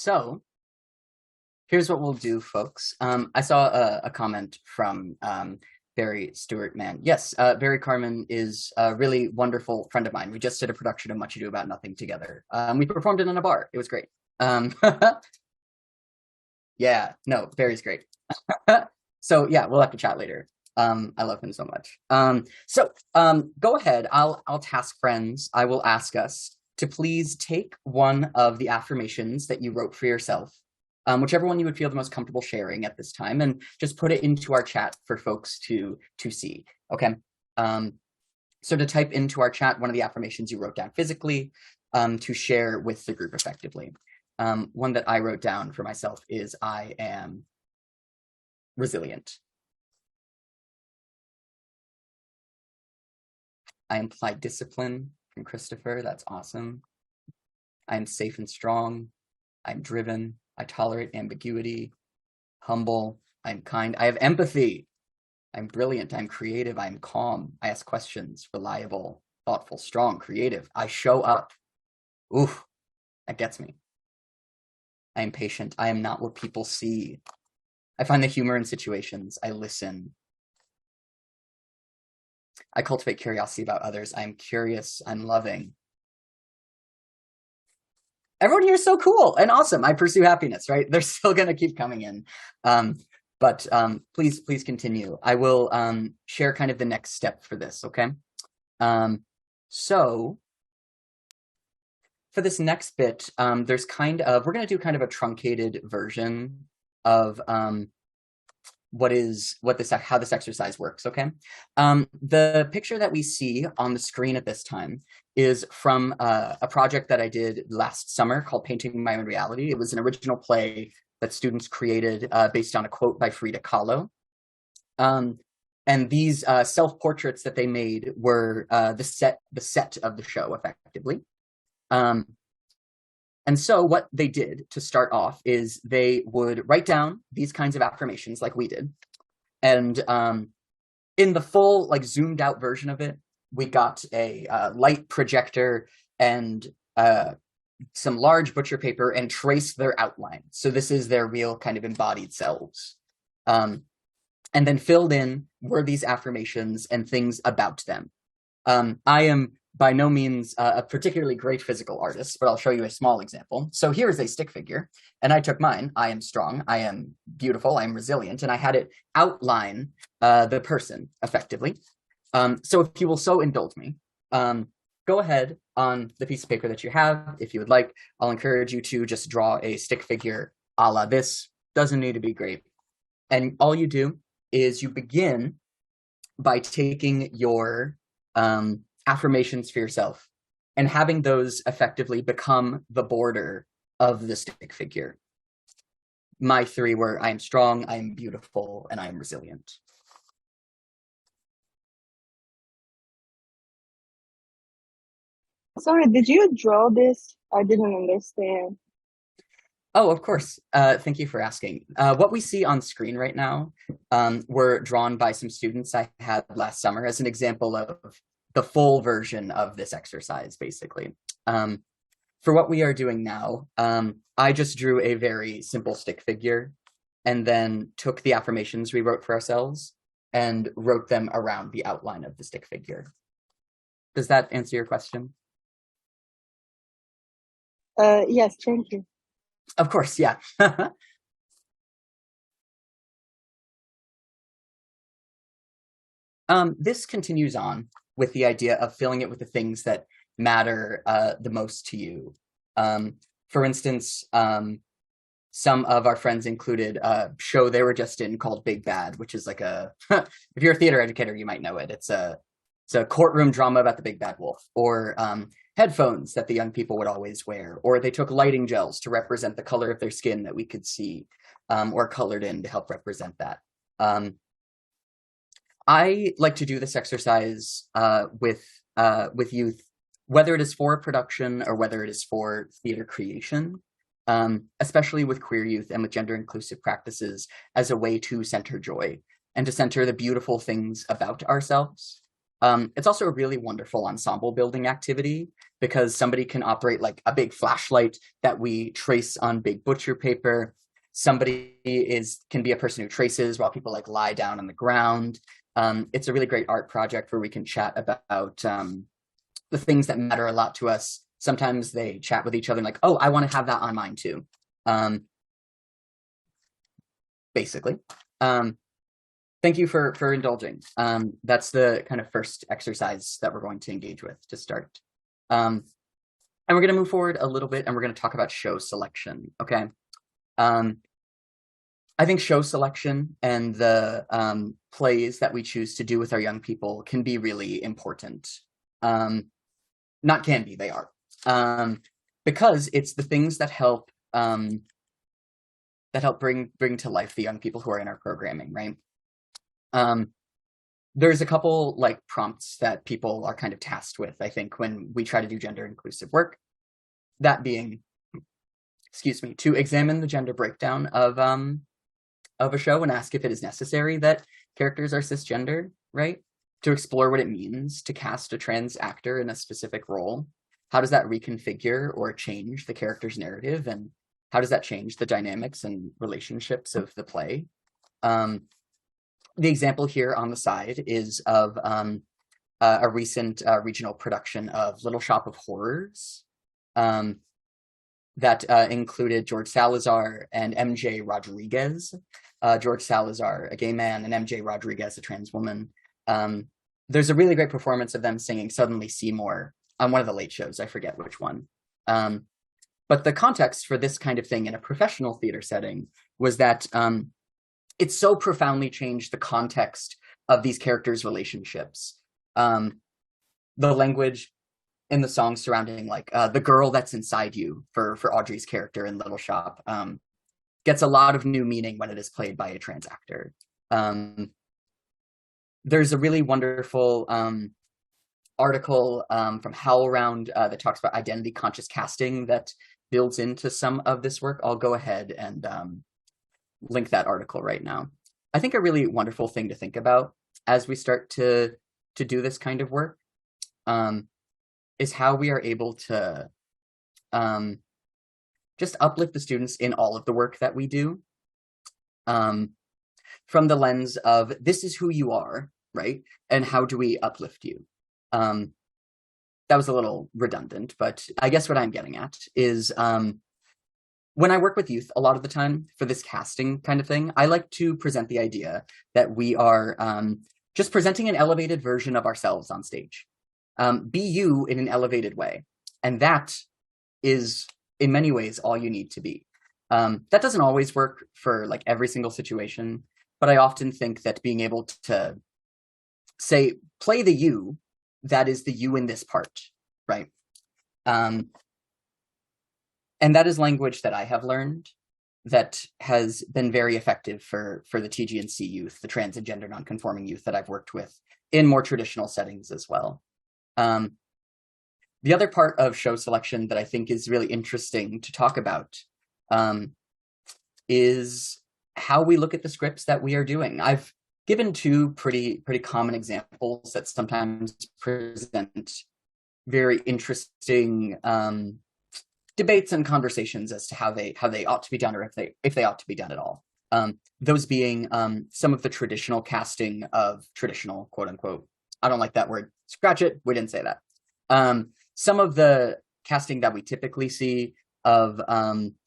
So here's what we'll do, folks. I saw a comment from Barry Stewart, man. Yes, Barry Carmen is a really wonderful friend of mine. We just did a production of Much Ado About Nothing together. We performed it in a bar. It was great. Yeah, no, Barry's great. So yeah, we'll have to chat later. I love him so much. Go ahead. I'll task friends. I will ask us to please take one of the affirmations that you wrote for yourself, whichever one you would feel the most comfortable sharing at this time, and just put it into our chat for folks to see. Okay. So to type into our chat one of the affirmations you wrote down physically, to share with the group effectively. One that I wrote down for myself is I am resilient. I imply discipline from Christopher. That's awesome. I am safe and strong. I'm driven. I tolerate ambiguity. Humble. I'm kind. I have empathy. I'm brilliant. I'm creative. I'm calm. I ask questions. Reliable. Thoughtful. Strong. Creative. I show up. Oof. That gets me. I am patient. I am not what people see. I find the humor in situations. I listen. I cultivate curiosity about others. I'm curious. I'm loving. Everyone here is so cool and awesome. I pursue happiness, right? They're still going to keep coming in. But please continue. I will share kind of the next step for this, okay? So for this next bit, there's we're going to do kind of a truncated version of how this exercise works, okay? The picture that we see on the screen at this time is from a project that I did last summer called Painting My Own Reality. It was an original play that students created based on a quote by Frida Kahlo. And these self-portraits that they made were the set of the show, effectively. And so what they did to start off is they would write down these kinds of affirmations like we did. And in the full, like, zoomed out version of it, we got a light projector and some large butcher paper and traced their outline. So this is their real kind of embodied selves. And then filled in were these affirmations and things about them. I am by no means a particularly great physical artist, but I'll show you a small example. So here is a stick figure, and I took mine. I am strong, I am beautiful, I am resilient, and I had it outline the person effectively. So if you will so indulge me, go ahead on the piece of paper that you have. If you would like, I'll encourage you to just draw a stick figure a la this. Doesn't need to be great. And all you do is you begin by taking your affirmations for yourself and having those effectively become the border of the stick figure. My three were I am strong, I am beautiful, and I am resilient. Sorry, did you draw this? I didn't understand. Oh, of course. Thank you for asking. What we see on screen right now were drawn by some students I had last summer as an example of the full version of this exercise, basically. For what we are doing now, I just drew a very simple stick figure and then took the affirmations we wrote for ourselves and wrote them around the outline of the stick figure. Does that answer your question? Yes, thank you. Of course, yeah. This continues on with the idea of filling it with the things that matter the most to you. For instance, some of our friends included a show they were just in called Big Bad, which is like if you're a theater educator, you might know it. It's a courtroom drama about the big bad wolf, or headphones that the young people would always wear, or they took lighting gels to represent the color of their skin that we could see, or colored in to help represent that. I like to do this exercise with youth, whether it is for production or whether it is for theater creation, especially with queer youth and with gender inclusive practices, as a way to center joy and to center the beautiful things about ourselves. It's also a really wonderful ensemble building activity because somebody can operate like a big flashlight that we trace on big butcher paper. Somebody can be a person who traces while people like lie down on the ground. It's a really great art project where we can chat about the things that matter a lot to us. Sometimes they chat with each other like, oh, I want to have that on mine too. Basically. Thank you for indulging. That's the kind of first exercise that we're going to engage with to start. And we're going to move forward a little bit and we're going to talk about show selection, okay? I think show selection and the plays that we choose to do with our young people can be really important. Not can be, they are. Because it's the things that help bring to life the young people who are in our programming, right? There's a couple like prompts that people are kind of tasked with, I think, when we try to do gender inclusive work. That being, to examine the gender breakdown of a show and ask if it is necessary that characters are cisgender, right? To explore what it means to cast a trans actor in a specific role. How does that reconfigure or change the character's narrative? And how does that change the dynamics and relationships of the play? The example here on the side is of a recent regional production of Little Shop of Horrors that included George Salazar and MJ Rodriguez. George Salazar, a gay man, and MJ Rodriguez, a trans woman. There's a really great performance of them singing Suddenly Seymour on one of the late shows. I forget which one. But the context for this kind of thing in a professional theater setting was that it so profoundly changed the context of these characters' relationships. The language in the song surrounding like the girl that's inside you for Audrey's character in Little Shop gets a lot of new meaning when it is played by a trans actor. There's a really wonderful article from HowlRound that talks about identity conscious casting that builds into some of this work. I'll go ahead and link that article right now. I think a really wonderful thing to think about as we start to do this kind of work is how we are able to just uplift the students in all of the work that we do from the lens of this is who you are, right? And how do we uplift you? That was a little redundant, but I guess what I'm getting at is when I work with youth, a lot of the time for this casting kind of thing, I like to present the idea that we are just presenting an elevated version of ourselves on stage. Be you in an elevated way. And that is, in many ways, all you need to be. That doesn't always work for like every single situation, but I often think that being able to say, play the you, that is the you in this part, right? And that is language that I have learned that has been very effective for the TGNC youth, the trans and gender nonconforming youth that I've worked with in more traditional settings as well. The other part of show selection that I think is really interesting to talk about is how we look at the scripts that we are doing. I've given two pretty common examples that sometimes present very interesting debates and conversations as to how they ought to be done, or if they ought to be done at all. Those being some of the traditional casting of traditional, quote unquote, I don't like that word, scratch it, we didn't say that. Some of the casting that we typically see of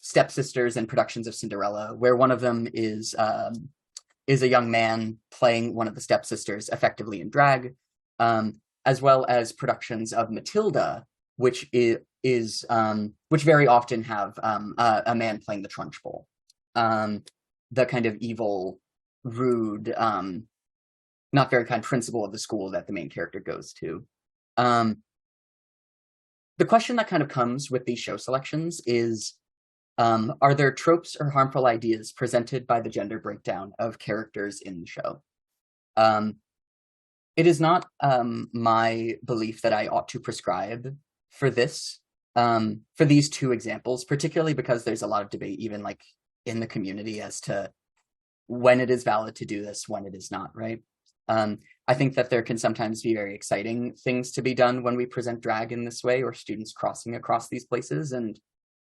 stepsisters and productions of Cinderella, where one of them is a young man playing one of the stepsisters effectively in drag, as well as productions of Matilda, which which very often have a man playing the Trunchbull, the kind of evil, rude, not very kind principal of the school that the main character goes to. The question that kind of comes with these show selections is, are there tropes or harmful ideas presented by the gender breakdown of characters in the show? It is not my belief that I ought to prescribe for this, for these two examples, particularly because there's a lot of debate even like in the community as to when it is valid to do this, when it is not, right? I think that there can sometimes be very exciting things to be done when we present drag in this way, or students crossing across these places, and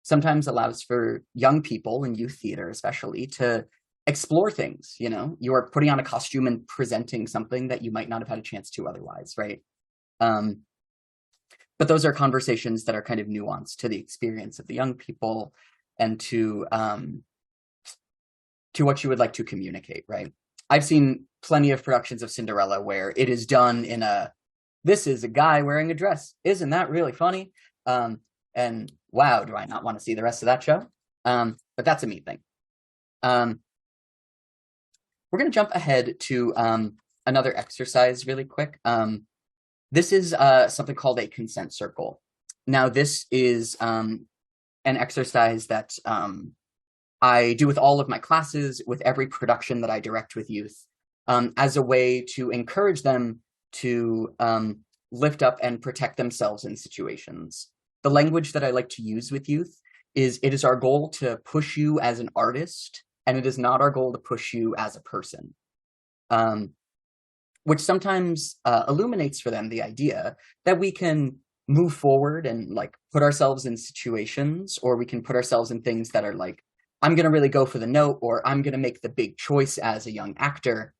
sometimes allows for young people in youth theater especially to explore things. You know, you're putting on a costume and presenting something that you might not have had a chance to otherwise, right? But those are conversations that are kind of nuanced to the experience of the young people and to what you would like to communicate, right? I've seen plenty of productions of Cinderella where it is done in this is a guy wearing a dress. Isn't that really funny? And wow, do I not want to see the rest of that show? But that's a me thing. We're going to jump ahead to another exercise really quick. This is something called a consent circle. Now, this is an exercise that I do with all of my classes, with every production that I direct with youth, as a way to encourage them to lift up and protect themselves in situations. The language that I like to use with youth is, it is our goal to push you as an artist, and it is not our goal to push you as a person. Which sometimes illuminates for them the idea that we can move forward and like put ourselves in situations, or we can put ourselves in things that are like, I'm going to really go for the note, or I'm going to make the big choice as a young actor,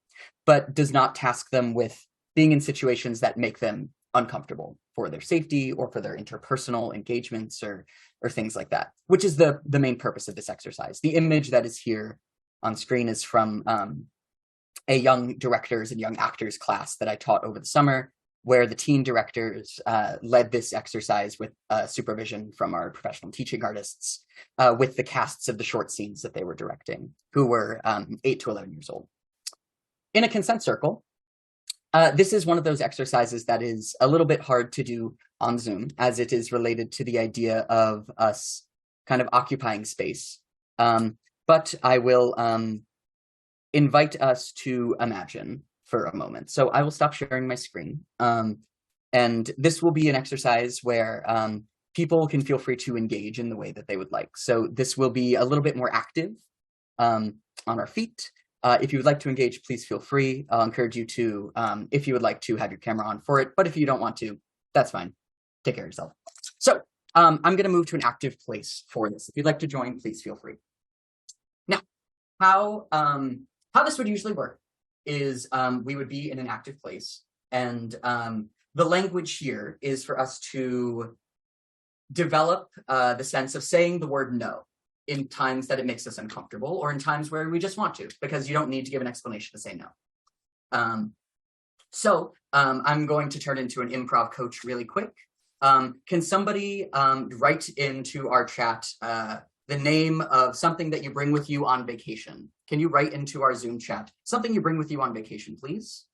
but does not task them with being in situations that make them uncomfortable for their safety or for their interpersonal engagements or things like that, which is the main purpose of this exercise. The image that is here on screen is from a young directors and young actors class that I taught over the summer, where the teen directors led this exercise with supervision from our professional teaching artists with the casts of the short scenes that they were directing, who were 8 to 11 years old. In a consent circle, this is one of those exercises that is a little bit hard to do on Zoom, as it is related to the idea of us kind of occupying space. But I will invite us to imagine for a moment. So I will stop sharing my screen. And this will be an exercise where people can feel free to engage in the way that they would like. So this will be a little bit more active on our feet. If you would like to engage, please feel free. I'll encourage you to, if you would like to, have your camera on for it. But if you don't want to, that's fine. Take care of yourself. So I'm going to move to an active place for this. If you'd like to join, please feel free. Now, how this would usually work is we would be in an active place, and the language here is for us to develop the sense of saying the word no in times that it makes us uncomfortable, or in times where we just want to, because you don't need to give an explanation to say no. So I'm going to turn into an improv coach really quick. Can somebody write into our chat the name of something that you bring with you on vacation? Can you write into our Zoom chat something you bring with you on vacation, please?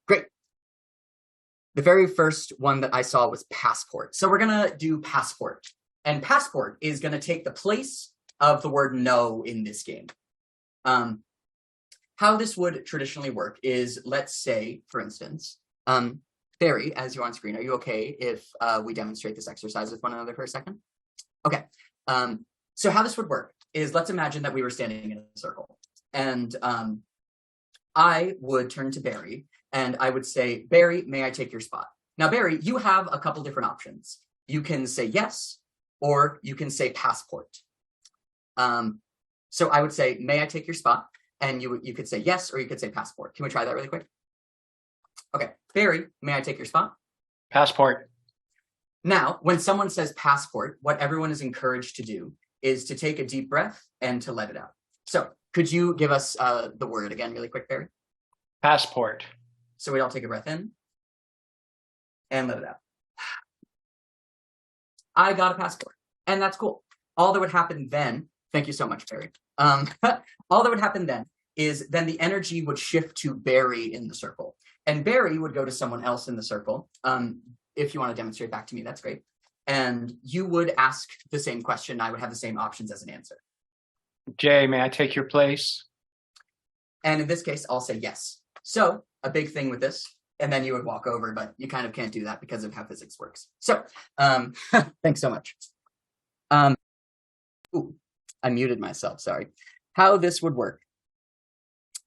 Great. The very first one that I saw was passport. So we're going to do passport. And passport is going to take the place of the word no in this game. How this would traditionally work is, let's say, for instance, Barry, as you're on screen, are you okay if we demonstrate this exercise with one another for a second? Okay. So how this would work is, let's imagine that we were standing in a circle, and I would turn to Barry and I would say, Barry, may I take your spot? Now, Barry, you have a couple different options. You can say yes, or you can say passport. So I would say, may I take your spot? And you could say yes, or you could say passport. Can we try that really quick? Okay, Barry, may I take your spot? Passport. Now, when someone says passport, what everyone is encouraged to do is to take a deep breath and to let it out. So could you give us the word again really quick, Barry? Passport. So we all take a breath in and let it out. I got a passport, and that's cool. All that would happen then, thank you so much, Barry. All that would happen then is then the energy would shift to Barry in the circle. And Barry would go to someone else in the circle. If you want to demonstrate back to me, that's great. And you would ask the same question. I would have the same options as an answer. Jay, may I take your place? And in this case, I'll say yes. So a big thing with this, and then you would walk over, but you kind of can't do that because of how physics works. So thanks so much. I muted myself, sorry. How this would work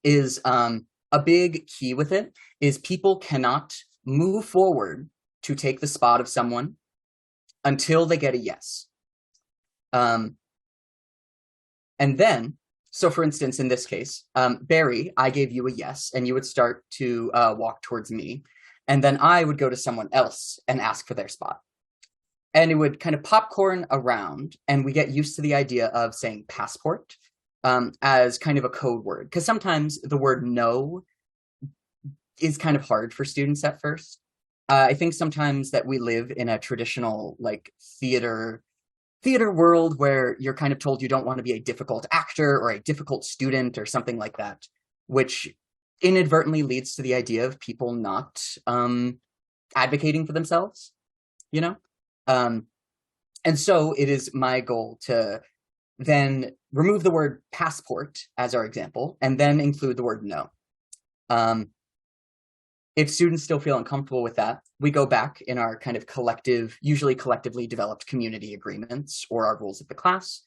is a big key with it is people cannot move forward to take the spot of someone until they get a yes. And then, so for instance, in this case, Barry, I gave you a yes, and you would start to walk towards me. And then I would go to someone else and ask for their spot. And it would kind of popcorn around, and we get used to the idea of saying passport as kind of a code word. Because sometimes the word no is kind of hard for students at first. I think sometimes that we live in a traditional like theater world where you're kind of told you don't want to be a difficult actor or a difficult student or something like that, which inadvertently leads to the idea of people not advocating for themselves, you know? And so it is my goal to then remove the word passport as our example, and then include the word no. If students still feel uncomfortable with that, we go back in our kind of collective, usually collectively developed community agreements or our rules of the class.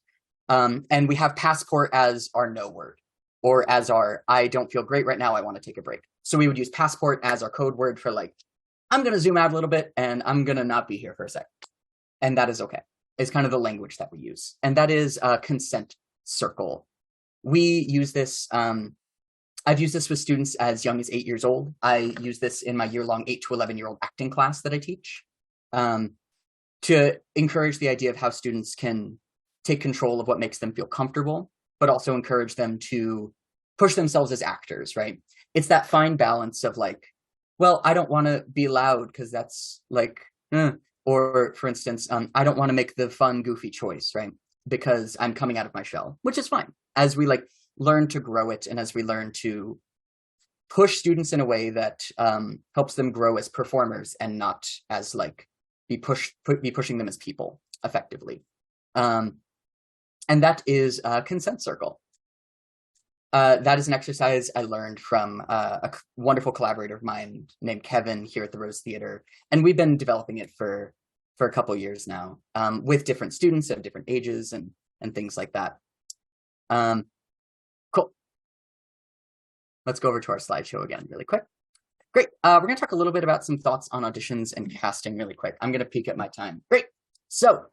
And we have passport as our no word, or as our, I don't feel great right now, I want to take a break. So we would use passport as our code word for like, I'm going to zoom out a little bit and I'm going to not be here for a sec. And that is okay. It's kind of the language that we use. And that is a consent circle. We use this, I've used this with students as young as 8 years old. I use this in my year-long 8 to 11-year-old acting class that I teach to encourage the idea of how students can take control of what makes them feel comfortable, but also encourage them to push themselves as actors, right? It's that fine balance of like, well, I don't want to be loud because that's like, or for instance, I don't want to make the fun, goofy choice, right? Because I'm coming out of my shell, which is fine. As we like learn to grow it, and as we learn to push students in a way that helps them grow as performers and not as like be pushing them as people effectively. And that is a consent circle. That is an exercise I learned from a wonderful collaborator of mine named Kevin here at the Rose Theater. And we've been developing it for a couple of years now with different students of different ages and things like that. Cool. Let's go over to our slideshow again really quick. Great. We're going to talk a little bit about some thoughts on auditions and casting really quick. I'm going to peek at my time. Great. So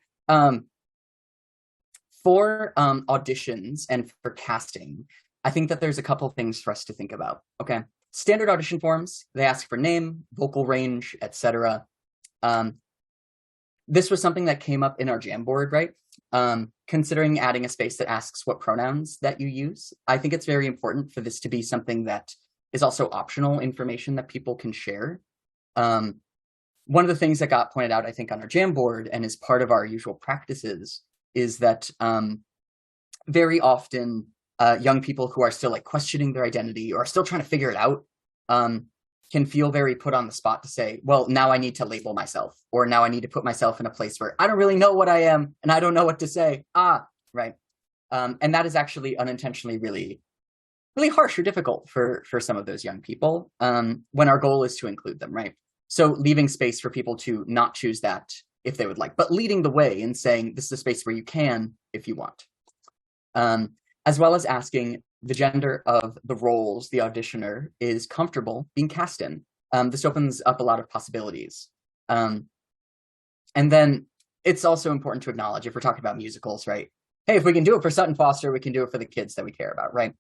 for auditions and for casting, I think that there's a couple things for us to think about. Okay. Standard audition forms, they ask for name, vocal range, etc. This was something that came up in our Jamboard, right? Considering adding a space that asks what pronouns that you use, I think it's very important for this to be something that is also optional information that people can share. One of the things that got pointed out, I think, on our Jamboard and is part of our usual practices is that very often young people who are still like questioning their identity or still trying to figure it out can feel very put on the spot to say, well, now I need to label myself, or now I need to put myself in a place where I don't really know what I am and I don't know what to say. Right. And that is actually unintentionally really harsh or difficult for some of those young people when our goal is to include them, right? So leaving space for people to not choose that if they would like, but leading the way and saying this is a space where you can if you want. As well as asking the gender of the roles the auditioner is comfortable being cast in. This opens up a lot of possibilities. And then it's also important to acknowledge, if we're talking about musicals, right? Hey, if we can do it for Sutton Foster, we can do it for the kids that we care about, right?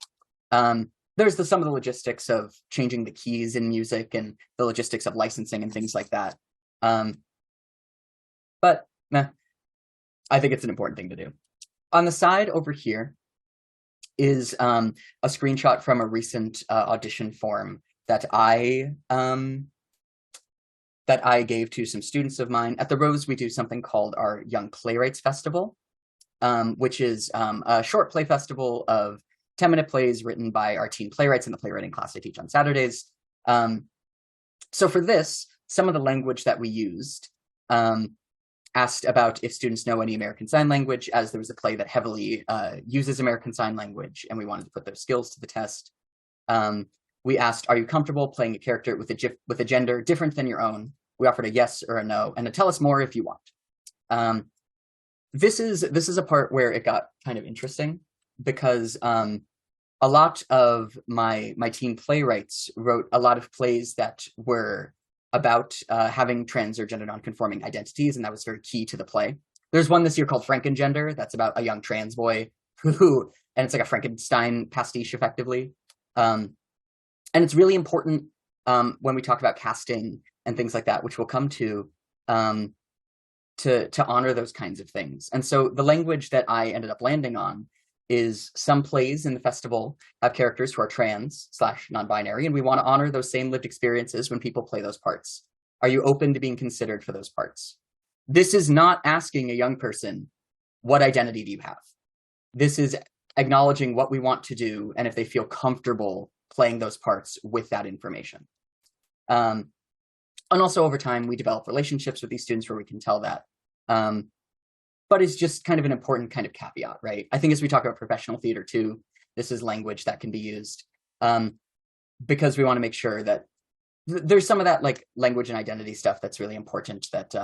There's some of the logistics of changing the keys in music and the logistics of licensing and things like that. But I think it's an important thing to do. On the side over here is a screenshot from a recent audition form that I gave to some students of mine. At the Rose, we do something called our Young Playwrights Festival, which is a short play festival of 10-minute plays written by our teen playwrights in the playwriting class I teach on Saturdays. So for this, some of the language that we used asked about if students know any American Sign Language, as there was a play that heavily uses American Sign Language, and we wanted to put their skills to the test. We asked, are you comfortable playing a character with a gender different than your own? We offered a yes or a no, and to tell us more if you want. this is a part where it got kind of interesting because a lot of my teen playwrights wrote a lot of plays that were about having trans or gender nonconforming identities, and that was very key to the play. There's one this year called Frankengender that's about a young trans boy who, and it's like a Frankenstein pastiche, effectively. And it's really important when we talk about casting and things like that, which we'll come to honor those kinds of things. And so the language that I ended up landing on is some plays in the festival have characters who are trans / non-binary, and we want to honor those same lived experiences when people play those parts. Are you open to being considered for those parts? This is not asking a young person, what identity do you have? This is acknowledging what we want to do and if they feel comfortable playing those parts with that information. And also over time, we develop relationships with these students where we can tell that. But it's just kind of an important kind of caveat, right? I think as we talk about professional theater too, this is language that can be used because we want to make sure that there's some of that like language and identity stuff that's really important that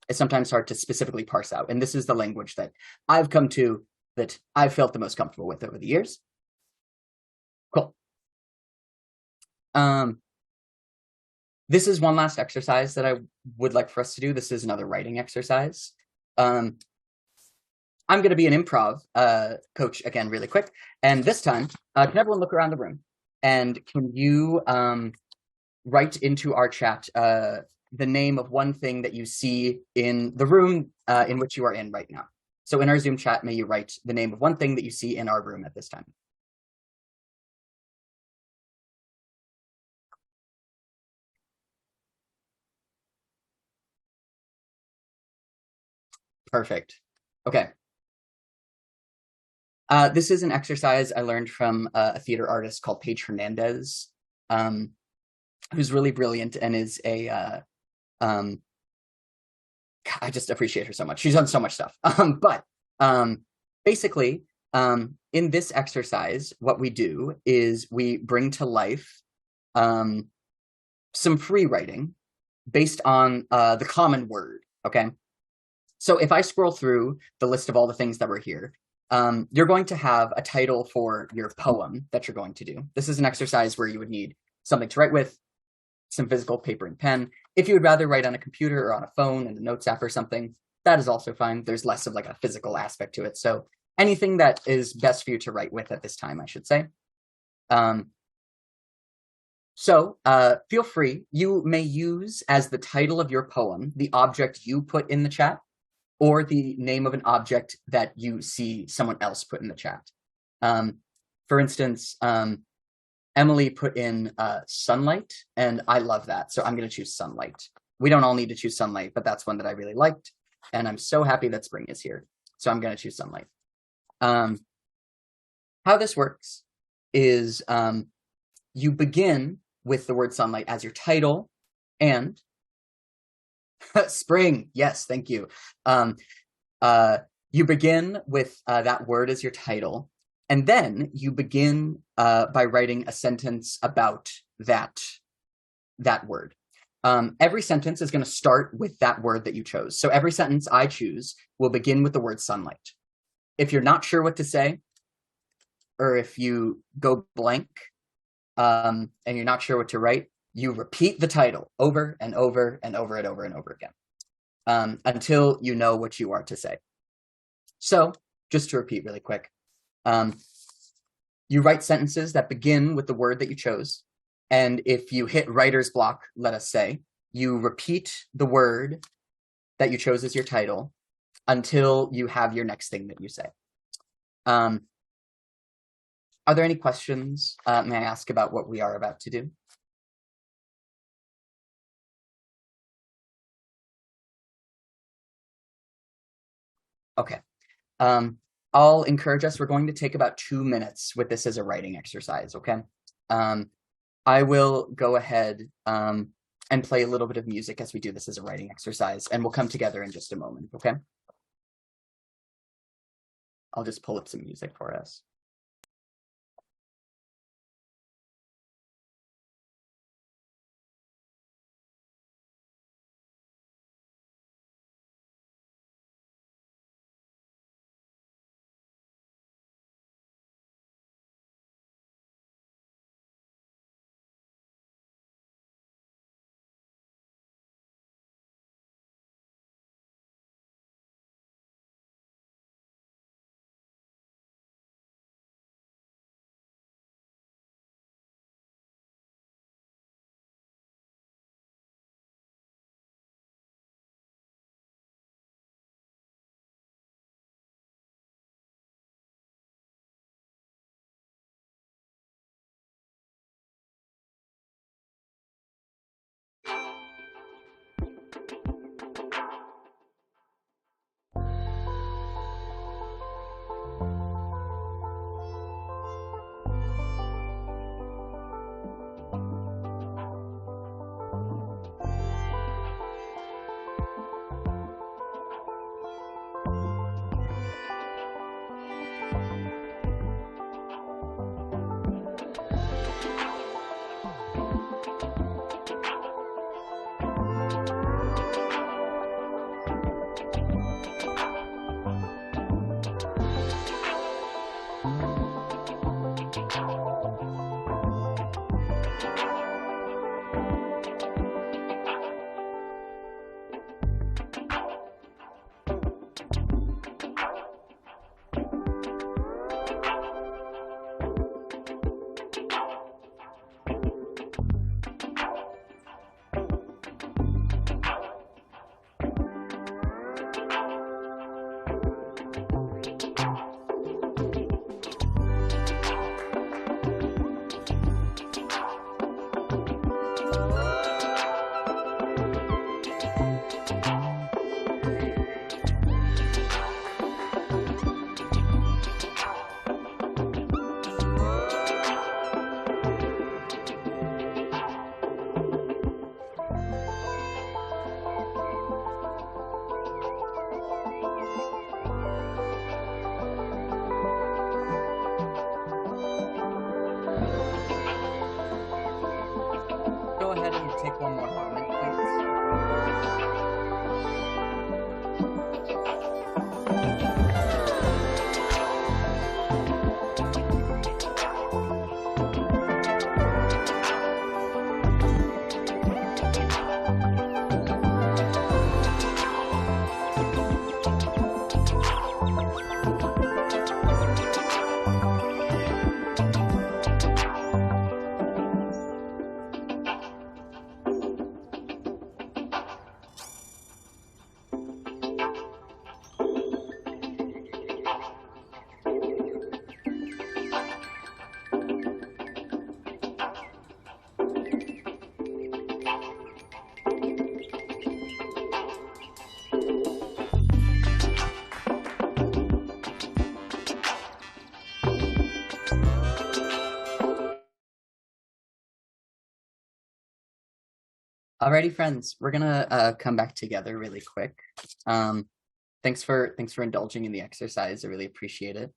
is sometimes hard to specifically parse out. And this is the language that I've come to that I've felt the most comfortable with over the years. Cool. This is one last exercise that I would like for us to do. This is another writing exercise. I'm going to be an improv coach again really quick. And this time, can everyone look around the room? And can you write into our chat the name of one thing that you see in the room in which you are in right now? So in our Zoom chat, may you write the name of one thing that you see in our room at this time? Perfect. Okay. This is an exercise I learned from a theater artist called Paige Hernandez, who's really brilliant and is a, I just appreciate her so much. She's done so much stuff. But basically, in this exercise, what we do is we bring to life some free writing based on the common word, okay? So if I scroll through the list of all the things that were here, you're going to have a title for your poem that you're going to do. This is an exercise where you would need something to write with, some physical paper and pen. If you would rather write on a computer or on a phone and a notes app or something, that is also fine. There's less of like a physical aspect to it. So anything that is best for you to write with at this time, I should say. So feel free. You may use as the title of your poem the object you put in the chat, or the name of an object that you see someone else put in the chat. For instance, Emily put in sunlight, and I love that. So I'm going to choose sunlight. We don't all need to choose sunlight, but that's one that I really liked. And I'm so happy that spring is here. So I'm going to choose sunlight. How this works is you begin with the word sunlight as your title, and spring, yes, thank you. You begin with that word as your title, and then you begin by writing a sentence about that word. Every sentence is going to start with that word that you chose. So every sentence I choose will begin with the word sunlight. If you're not sure what to say, or if you go blank and you're not sure what to write, you repeat the title over and over and over and over and over again until you know what you are to say. So just to repeat really quick, you write sentences that begin with the word that you chose. And if you hit writer's block, let us say, you repeat the word that you chose as your title until you have your next thing that you say. Are there any questions, may I ask, about what we are about to do? Okay. I'll encourage us. We're going to take about 2 minutes with this as a writing exercise, okay? I will go ahead and play a little bit of music as we do this as a writing exercise, and we'll come together in just a moment, okay? I'll just pull up some music for us. Go ahead and take one more moment, please. Alrighty, friends, we're gonna come back together really quick. Thanks for indulging in the exercise. I really appreciate it.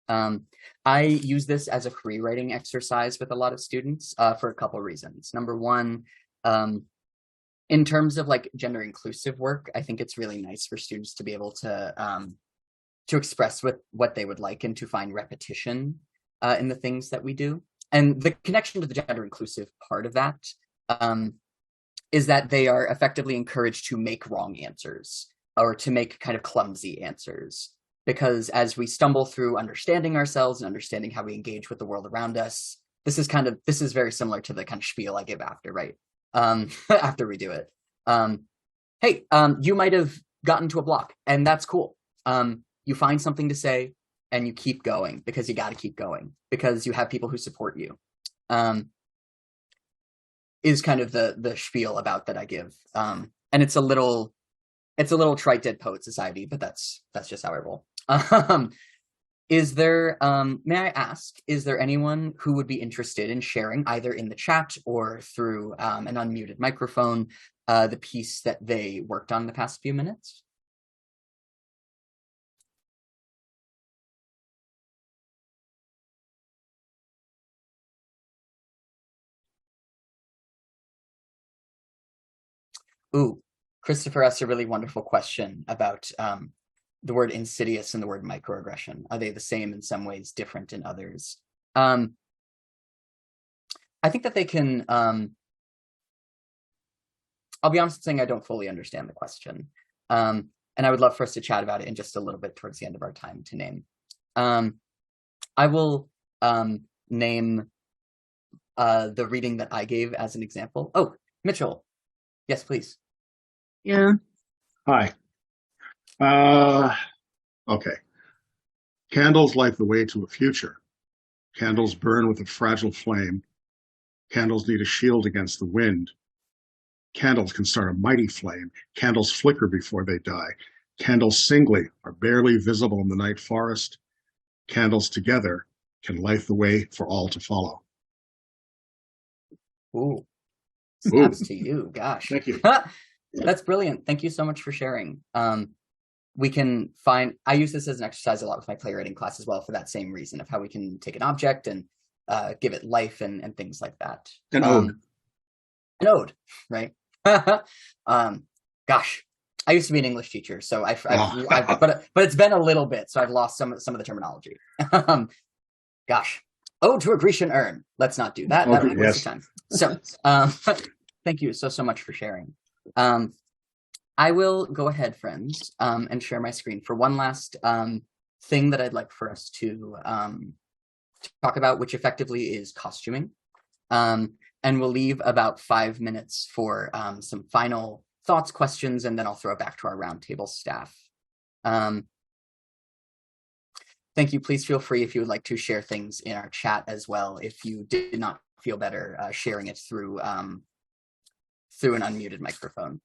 I use this as a free writing exercise with a lot of students for a couple reasons. Number one, in terms of like gender inclusive work, I think it's really nice for students to be able to express what they would like and to find repetition in the things that we do. And the connection to the gender inclusive part of that is that they are effectively encouraged to make wrong answers or to make kind of clumsy answers. Because as we stumble through understanding ourselves and understanding how we engage with the world around us, this is very similar to the kind of spiel I give after, right? After we do it. Hey, you might have gotten to a block, and that's cool. You find something to say and you keep going because you got to keep going because you have people who support you. Is kind of the spiel about that I give. And it's a little trite Dead Poet Society, but that's just how I roll. Is there, may I ask, is there anyone who would be interested in sharing either in the chat or through an unmuted microphone the piece that they worked on the past few minutes? Ooh, Christopher asked a really wonderful question about the word insidious and the word microaggression. Are they the same in some ways, different in others? I think that they can, I'll be honest in saying I don't fully understand the question. And I would love for us to chat about it in just a little bit towards the end of our time to name. I will name the reading that I gave as an example. Oh, Mitchell. Yes, please. Yeah. Hi. Okay. Candles light the way to a future. Candles burn with a fragile flame. Candles need a shield against the wind. Candles can start a mighty flame. Candles flicker before they die. Candles singly are barely visible in the night forest. Candles together can light the way for all to follow. Ooh, snaps Ooh. to you. Gosh. Thank you. That's brilliant. Thank you so much for sharing. We can find, I use this as an exercise a lot with my playwriting class as well for that same reason of how we can take an object and give it life and things like that. An ode. An ode, right? Gosh, I used to be an English teacher, so but it's been a little bit, so I've lost some of the terminology. Gosh, ode to a Grecian urn. Let's not do that. That'll be a waste of time. So, thank you so much for sharing. I will go ahead, friends, and share my screen for one last thing that I'd like for us to talk about, which effectively is costuming. And we'll leave about 5 minutes for some final thoughts, questions, and then I'll throw it back to our roundtable staff. Thank you. Please feel free if you would like to share things in our chat as well, if you did not feel better sharing it through an unmuted microphone.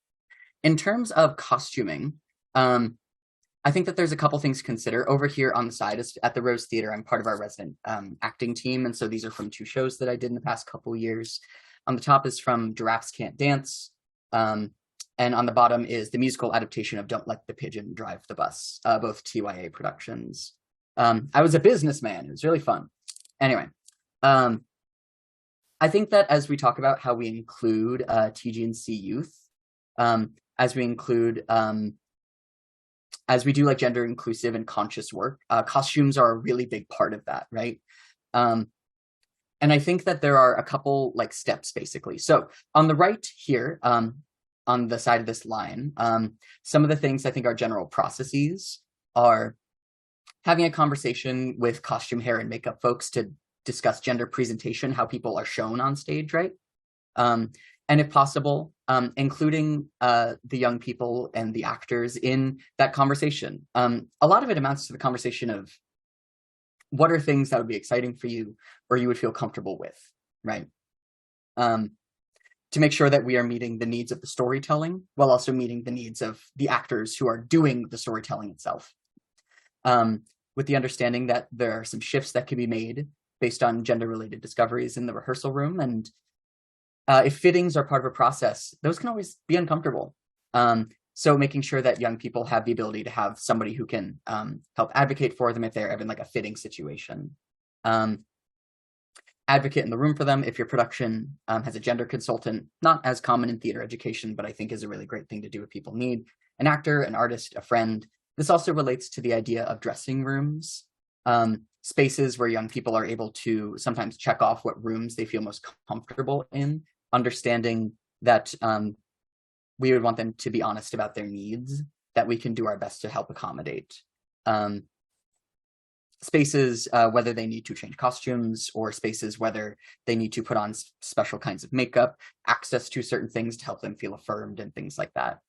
In terms of costuming, I think that there's a couple things to consider. Over here on the side is at the Rose Theater. I'm part of our resident acting team, and so these are from 2 shows that I did in the past couple years. On the top is from Giraffes Can't Dance, and on the bottom is the musical adaptation of Don't Let the Pigeon Drive the Bus, both TYA productions. I was a businessman. It was really fun. Anyway, I think that as we talk about how we include TGNC youth, as we include as we do like gender inclusive and conscious work, costumes are a really big part of that, right? And I think that there are a couple like steps basically. So on the right here, on the side of this line, some of the things I think are general processes are having a conversation with costume, hair, and makeup folks to discuss gender presentation, how people are shown on stage, right? And if possible, including the young people and the actors in that conversation. A lot of it amounts to the conversation of what are things that would be exciting for you or you would feel comfortable with, right? To make sure that we are meeting the needs of the storytelling while also meeting the needs of the actors who are doing the storytelling itself. With the understanding that there are some shifts that can be made based on gender-related discoveries in the rehearsal room, and if fittings are part of a process, those can always be uncomfortable. So making sure that young people have the ability to have somebody who can help advocate for them if they're in like a fitting situation. Advocate in the room for them. If your production has a gender consultant, not as common in theater education, but I think is a really great thing to do if people need an actor, an artist, a friend. This also relates to the idea of dressing rooms, spaces where young people are able to sometimes check off what rooms they feel most comfortable in, understanding that we would want them to be honest about their needs, that we can do our best to help accommodate. Spaces, whether they need to change costumes or spaces, whether they need to put on special kinds of makeup, access to certain things to help them feel affirmed and things like that.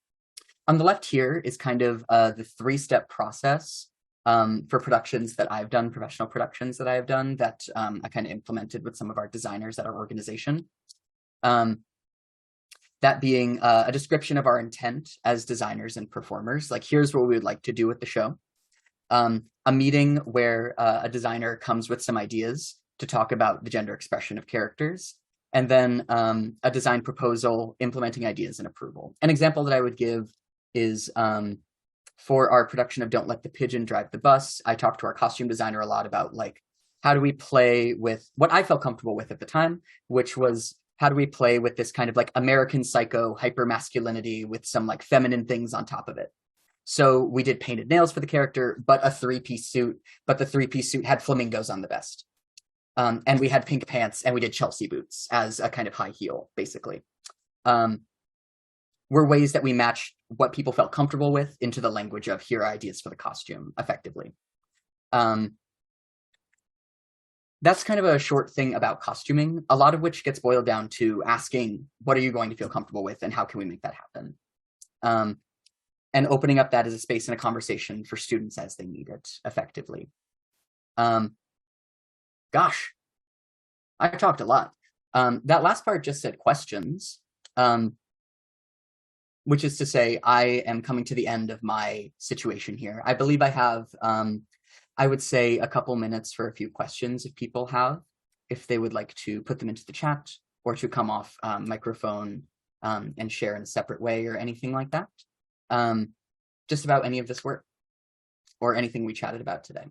On the left here is kind of the 3-step process for productions that I've done, professional productions that I have done that I kind of implemented with some of our designers at our organization. That being a description of our intent as designers and performers. Like, here's what we would like to do with the show. A meeting where a designer comes with some ideas to talk about the gender expression of characters, and then a design proposal implementing ideas and approval. An example that I would give is for our production of Don't Let the Pigeon Drive the Bus, I talked to our costume designer a lot about like, how do we play with what I felt comfortable with at the time, which was how do we play with this kind of like American Psycho hyper-masculinity with some like feminine things on top of it. So we did painted nails for the character, but a 3-piece suit, but the 3-piece suit had flamingos on the vest. And we had pink pants and we did Chelsea boots as a kind of high heel, basically. Were ways that we matched what people felt comfortable with into the language of here are ideas for the costume effectively. That's kind of a short thing about costuming, a lot of which gets boiled down to asking, what are you going to feel comfortable with and how can we make that happen? And opening up that as a space and a conversation for students as they need it effectively. Gosh, I talked a lot. That last part just said questions. which is to say, I am coming to the end of my situation here. I believe I have, I would say, a couple minutes for a few questions if people have, if they would like to put them into the chat or to come off microphone and share in a separate way or anything like that. Just about any of this work or anything we chatted about today.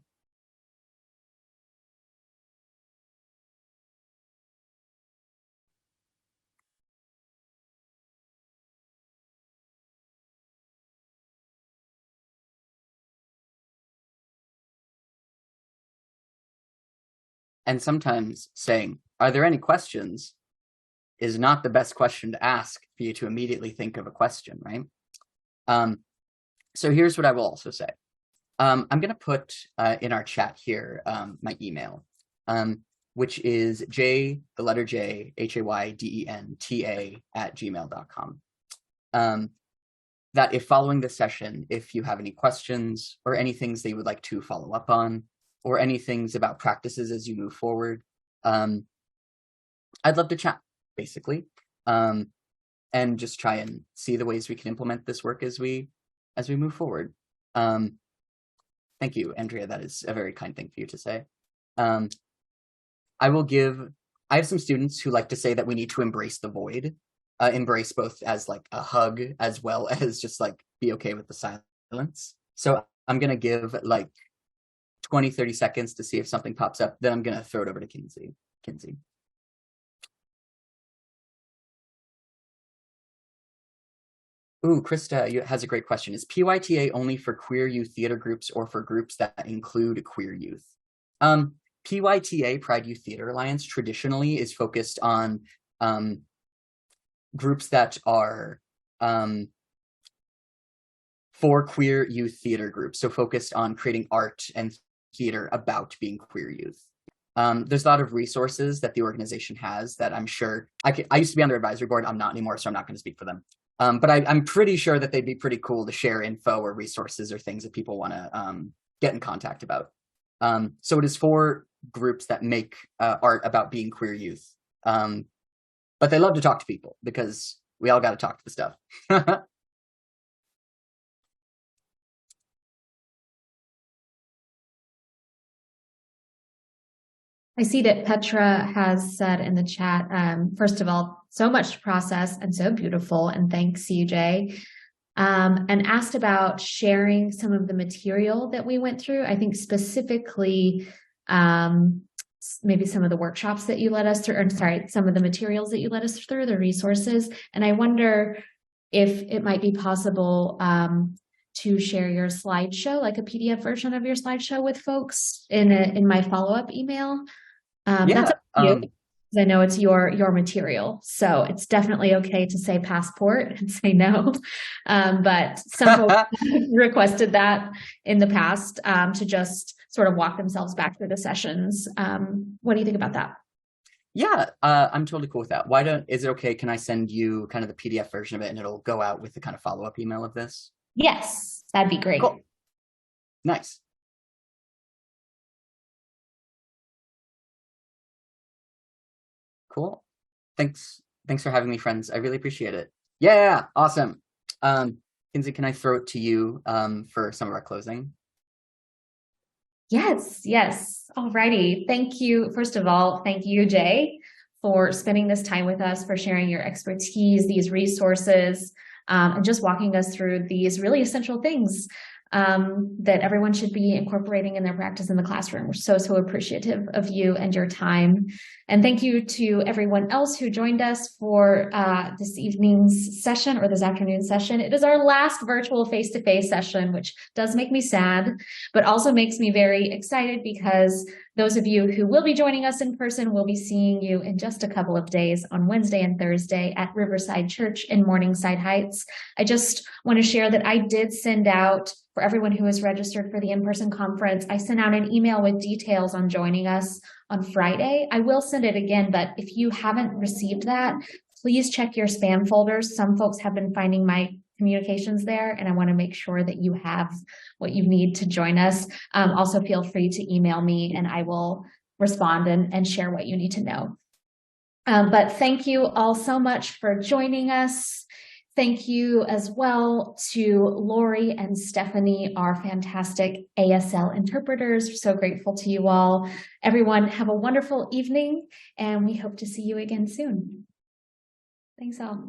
And sometimes saying, are there any questions, is not the best question to ask for you to immediately think of a question, right? So here's what I will also say. I'm going to put in our chat here my email, which is Hayden, @gmail.com. That if following this session, if you have any questions or any things that you would like to follow up on, or any things about practices as you move forward, I'd love to chat, basically, and just try and see the ways we can implement this work as we move forward. Thank you, Andrea. That is a very kind thing for you to say. I have some students who like to say that we need to embrace the void, embrace both as like a hug as well as just like be okay with the silence. So I'm going to give like 20, 30 seconds to see if something pops up. Then I'm going to throw it over to Kinsey. Ooh, Krista has a great question. Is PYTA only for queer youth theater groups or for groups that include queer youth? PYTA, Pride Youth Theater Alliance, traditionally is focused on groups that are for queer youth theater groups, so focused on creating art and theater about being queer youth. There's a lot of resources that the organization has that I'm sure, I used to be on their advisory board, I'm not anymore, so I'm not going to speak for them. But I'm pretty sure that they'd be pretty cool to share info or resources or things that people want to get in contact about. So it is for groups that make art about being queer youth. But they love to talk to people because we all got to talk to the stuff. I see that Petra has said in the chat, first of all, so much to process and so beautiful, and thanks, CJ. And asked about sharing some of the material that we went through. I think specifically, maybe some of the workshops that you led us through, or sorry, some of the materials that you led us through, the resources. And I wonder if it might be possible to share your slideshow, like a PDF version of your slideshow with folks in my follow-up email. That's up to you, because I know it's your material, so it's definitely okay to say passport and say no. But some folks requested that in the past to just sort of walk themselves back through the sessions. What do you think about that? Yeah, I'm totally cool with that. Is it okay? Can I send you kind of the PDF version of it and it'll go out with the kind of follow-up email of this? Yes, that'd be great. Cool. Nice. Cool. Thanks for having me, friends. I really appreciate it. Yeah, awesome. Kinsey, can I throw it to you for some of our closing? Yes. Alrighty. Thank you. First of all, thank you, Jay, for spending this time with us, for sharing your expertise, these resources, and just walking us through these really essential things that everyone should be incorporating in their practice in the classroom. We're so appreciative of you and your time. And thank you to everyone else who joined us for this evening's session or this afternoon session. It is our last virtual face-to-face session, which does make me sad, but also makes me very excited because those of you who will be joining us in person will be seeing you in just a couple of days on Wednesday and Thursday at Riverside Church in Morningside Heights. I just want to share that I did send out, for everyone who is registered for the in-person conference, I sent out an email with details on joining us on Friday. I will send it again, but if you haven't received that, please check your spam folders. Some folks have been finding my communications there, and I want to make sure that you have what you need to join us. Also, feel free to email me and I will respond and share what you need to know. But thank you all so much for joining us. Thank you as well to Lori and Stephanie, our fantastic ASL interpreters. So grateful to you all. Everyone, have a wonderful evening, and we hope to see you again soon. Thanks all.